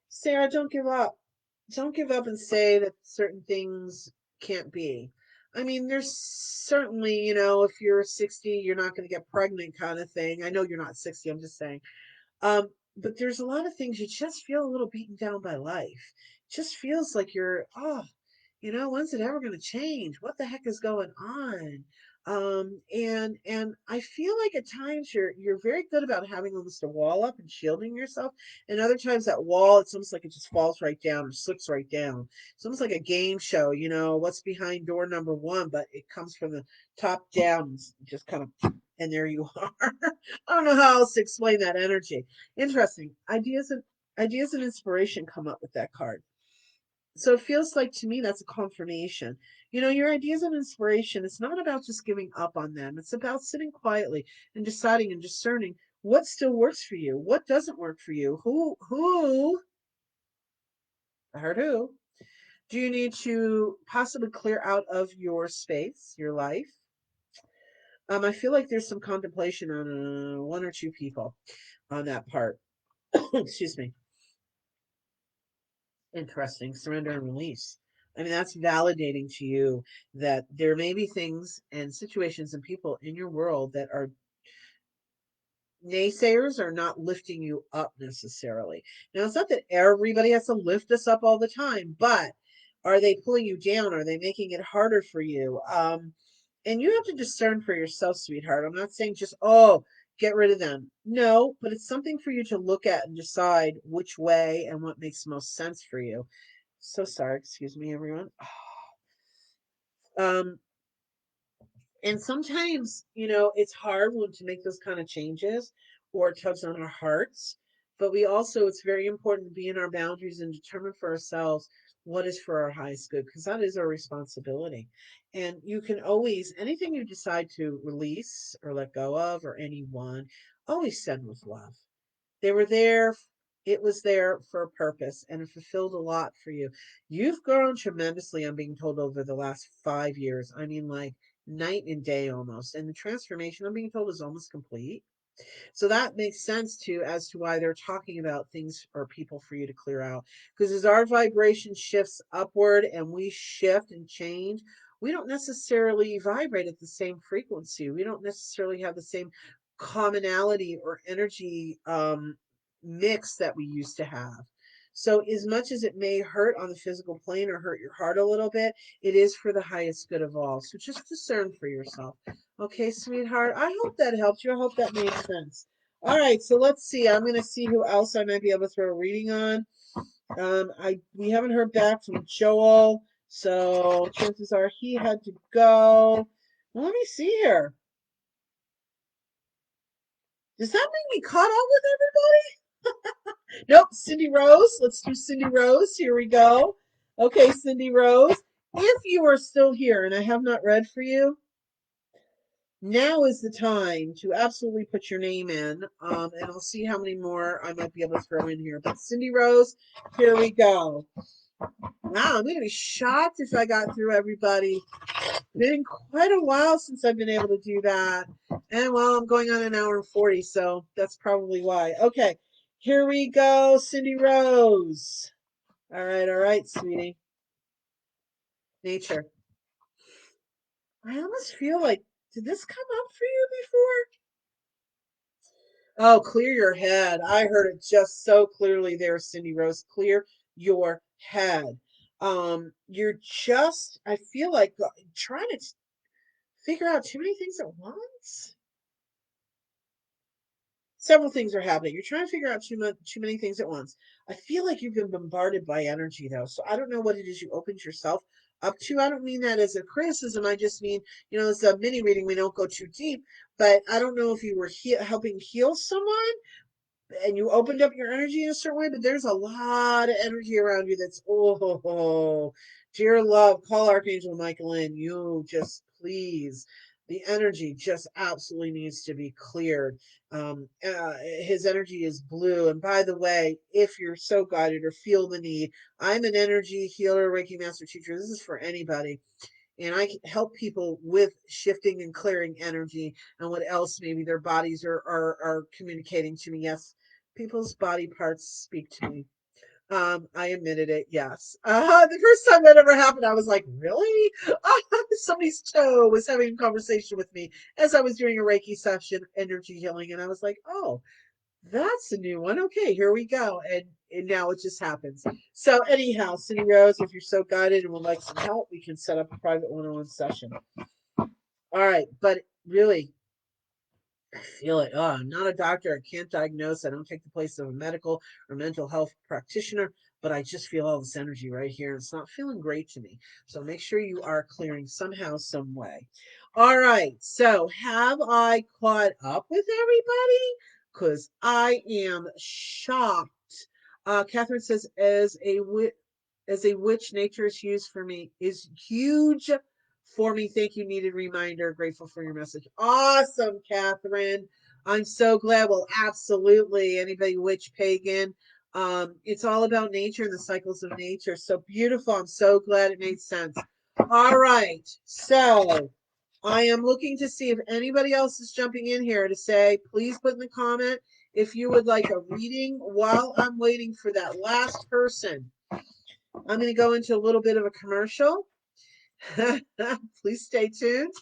Sarah, don't give up. Don't give up and say that certain things can't be. I mean, there's certainly, if you're 60, you're not going to get pregnant kind of thing. I know you're not 60, I'm just saying. But there's a lot of things you just feel a little beaten down by life. It just feels like when's it ever going to change? What the heck is going on? And I feel like at times you're very good about having almost a wall up and shielding yourself, and other times that wall, it's almost like it just falls right down or slips right down. It's almost like a game show, what's behind door number one, but it comes from the top down, just kind of, and there you are. I don't know how else to explain that energy. Interesting ideas and inspiration come up with that card. So it feels like to me that's a confirmation. Your ideas of inspiration, it's not about just giving up on them. It's about sitting quietly and deciding and discerning what still works for you, what doesn't work for you, I heard who, do you need to possibly clear out of your space, your life? I feel like there's some contemplation on one or two people on that part. Excuse me. Interesting. Surrender and release. I mean, that's validating to you that there may be things and situations and people in your world that are naysayers, are not lifting you up necessarily. Now, it's not that everybody has to lift us up all the time, but are they pulling you down? Are they making it harder for you? And you have to discern for yourself, sweetheart. I'm not saying just, get rid of them. No, but it's something for you to look at and decide which way and what makes most sense for you. So sorry, excuse me, everyone. Um, and sometimes, it's hard when to make those kind of changes or it tugs on our hearts. But we also, it's very important to be in our boundaries and determine for ourselves what is for our highest good, because that is our responsibility. And you can always, anything you decide to release or let go of, or anyone, always send with love. They were there. It was there for a purpose and it fulfilled a lot for you. You've grown tremendously, I'm being told, over the last 5 years. I mean, like night and day almost. And the transformation, I'm being told, is almost complete. So that makes sense too as to why they're talking about things or people for you to clear out. Because as our vibration shifts upward and we shift and change, we don't necessarily vibrate at the same frequency. We don't necessarily have the same commonality or energy mix that we used to have. So, as much as it may hurt on the physical plane or hurt your heart a little bit, it is for the highest good of all. So, just discern for yourself. Okay, sweetheart. I hope that helped you. I hope that made sense. All right, so let's see. I'm going to see who else I might be able to throw a reading on. I we haven't heard back from Joel, so chances are he had to go. Well, let me see here. Does that make me caught up with everybody? Nope, Cindy Rose. Let's do Cindy Rose. Here we go. Okay, Cindy Rose. If you are still here and I have not read for you, now is the time to absolutely put your name in, and I'll see how many more I might be able to throw in here. But Cindy Rose, here we go. Wow, I'm going to be shocked if I got through everybody. Been quite a while since I've been able to do that. And well, I'm going on an hour and 40, so that's probably why. Okay, here we go, Cindy Rose. All right, sweetie. Nature. I almost feel like, did this come up for you before? Oh, clear your head. I heard it just so clearly there, Cindy Rose. Clear your head. You're just, I feel like trying to figure out too many things at once. Several things are happening. You're trying to figure out too many things at once. I feel like you've been bombarded by energy though. So I don't know what it is you opened yourself up to. I don't mean that as a criticism. I just mean, it's a mini reading. We don't go too deep, but I don't know if you were helping heal someone and you opened up your energy in a certain way, but there's a lot of energy around you that's, oh, dear love, call Archangel Michael in. You just please. The energy just absolutely needs to be cleared. His energy is blue. And by the way, if you're so guided or feel the need, I'm an energy healer, Reiki master teacher. This is for anybody and I help people with shifting and clearing energy and what else maybe their bodies are communicating to me. Yes, people's body parts speak to me. I admitted it. Yes. The first time that ever happened, I was like, really? Somebody's toe was having a conversation with me as I was doing a Reiki session, energy healing, and I was like, oh, that's a new one. Okay, here we go. And now it just happens. So anyhow, Cindy Rose, if you're so guided and would like some help, we can set up a private one-on-one session. All right, but really, I feel it. Oh, I'm not a doctor. I can't diagnose. I don't take the place of a medical or mental health practitioner, but I just feel all this energy right here. It's not feeling great to me. So make sure you are clearing somehow, some way. All right. So have I caught up with everybody? Because I am shocked. Catherine says, as a witch, nature is huge for me. Thank you. Needed reminder. Grateful for your message. Awesome, Catherine. I'm so glad. Well, absolutely. Anybody witch pagan. It's all about nature and the cycles of nature. So beautiful. I'm so glad it made sense. All right. So I am looking to see if anybody else is jumping in here to say, please put in the comment if you would like a reading while I'm waiting for that last person. I'm going to go into a little bit of a commercial. Please stay tuned.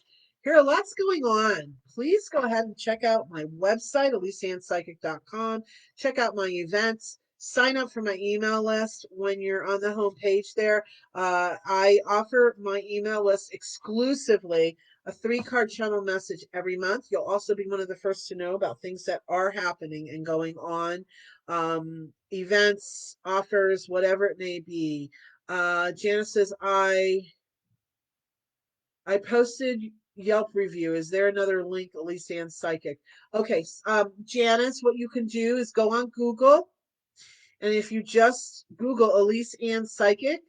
Here, lots going on. Please go ahead and check out my website, ElyseAnnPsychic.com. Check out my events. Sign up for my email list when you're on the home page there. I offer my email list exclusively a 3-card channel message every month. You'll also be one of the first to know about things that are happening and going on, events, offers, whatever it may be. Janice says, I posted Yelp review. Is there another link? Elyse Ann Psychic. Okay, Janice, what you can do is go on Google, and if you just Google Elyse Ann Psychic,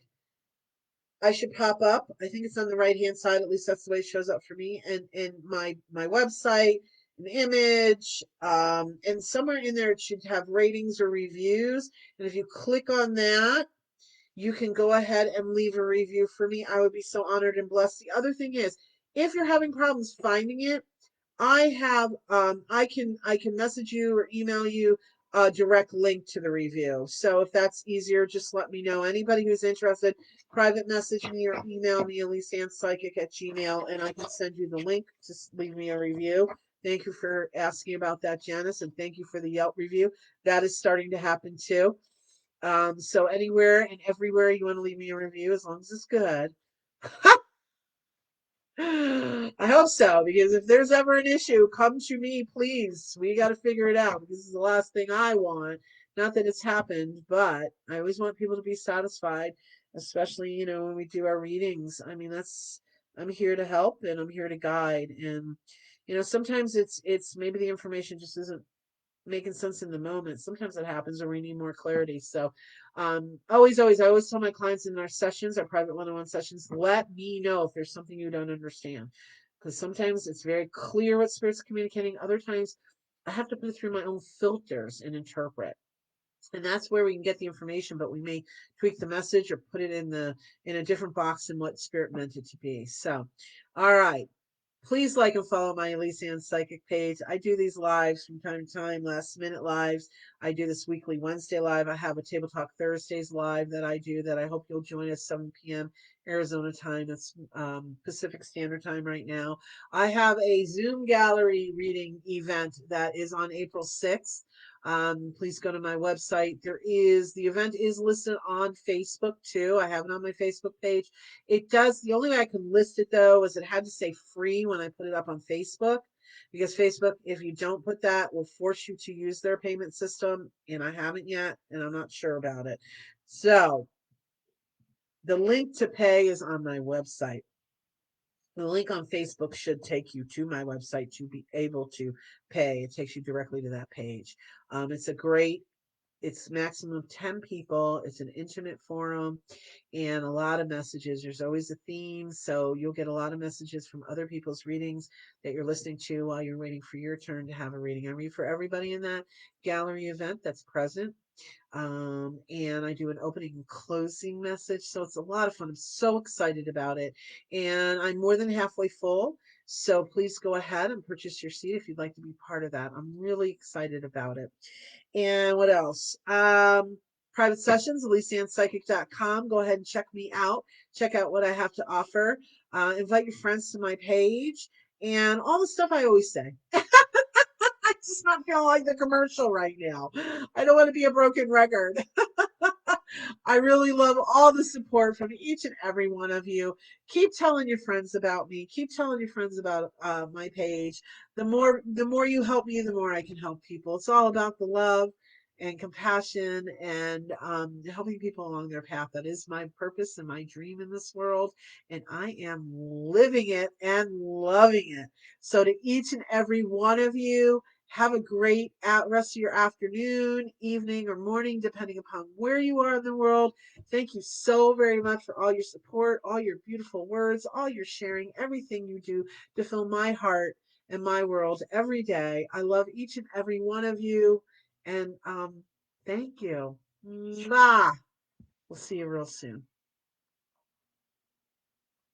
I should pop up. I think it's on the right hand side. At least that's the way it shows up for me. And my website, an image, and somewhere in there it should have ratings or reviews. And if you click on that, you can go ahead and leave a review for me. I would be so honored and blessed. The other thing is, if you're having problems finding it, I have I can message you or email you a direct link to the review. So if that's easier, just let me know. Anybody who's interested, private message me or email me, elyseanpsychic@gmail, and I can send you the link. Just leave me a review. Thank you for asking about that, Janice, and thank you for the Yelp review. That is starting to happen too. So anywhere and everywhere you want to leave me a review, as long as it's good. I hope so, because if there's ever an issue, come to me, please. We got to figure it out, because this is the last thing I want. Not that it's happened, but I always want people to be satisfied, especially, when we do our readings. I mean, I'm here to help and I'm here to guide. And, sometimes it's maybe the information just isn't making sense in the moment. Sometimes that happens or we need more clarity. So I always tell my clients in our sessions, our private one-on-one sessions, let me know if there's something you don't understand. Because sometimes it's very clear what spirit's communicating. Other times I have to put it through my own filters and interpret. And that's where we can get the information, but we may tweak the message or put it in a different box than what spirit meant it to be. So, all right. Please like and follow my Elyse Ann Psychic page. I do these lives from time to time, last minute lives. I do this weekly Wednesday live. I have a Table Talk Thursdays live that I do that I hope you'll join us 7 p.m. Arizona time. That's Pacific Standard Time right now. I have a Zoom gallery reading event that is on April 6th. Please go to my website. The event is listed on Facebook too. I have it on my Facebook page. The only way I could list it though is it had to say free when I put it up on Facebook, because Facebook, if you don't put that, will force you to use their payment system. And I haven't yet, and I'm not sure about it. So the link to pay is on my website. The link on Facebook should take you to my website to be able to pay. It takes you directly to that page. It's maximum 10 people. It's an intimate forum and a lot of messages. There's always a theme. So you'll get a lot of messages from other people's readings that you're listening to while you're waiting for your turn to have a reading. I read for everybody in that gallery event that's present. And I do an opening and closing message. So it's a lot of fun. I'm so excited about it. And I'm more than halfway full. So please go ahead and purchase your seat if you'd like to be part of that. I'm really excited about it. And what else? Private sessions, ElyseAnnPsychic.com. Go ahead and check me out. Check out what I have to offer. Invite your friends to my page and all the stuff I always say. I just not feel like the commercial right now. I don't want to be a broken record. I really love all the support from each and every one of you. Keep telling your friends about me. Keep telling your friends about my page. The more you help me, the more I can help people. It's all about the love and compassion and helping people along their path. That is my purpose and my dream in this world. And I am living it and loving it. So to each and every one of you, have a great rest of your afternoon, evening, or morning, depending upon where you are in the world. Thank you so very much for all your support, all your beautiful words, all your sharing, everything you do to fill my heart and my world every day. I love each and every one of you. And thank you. Mwah. We'll see you real soon.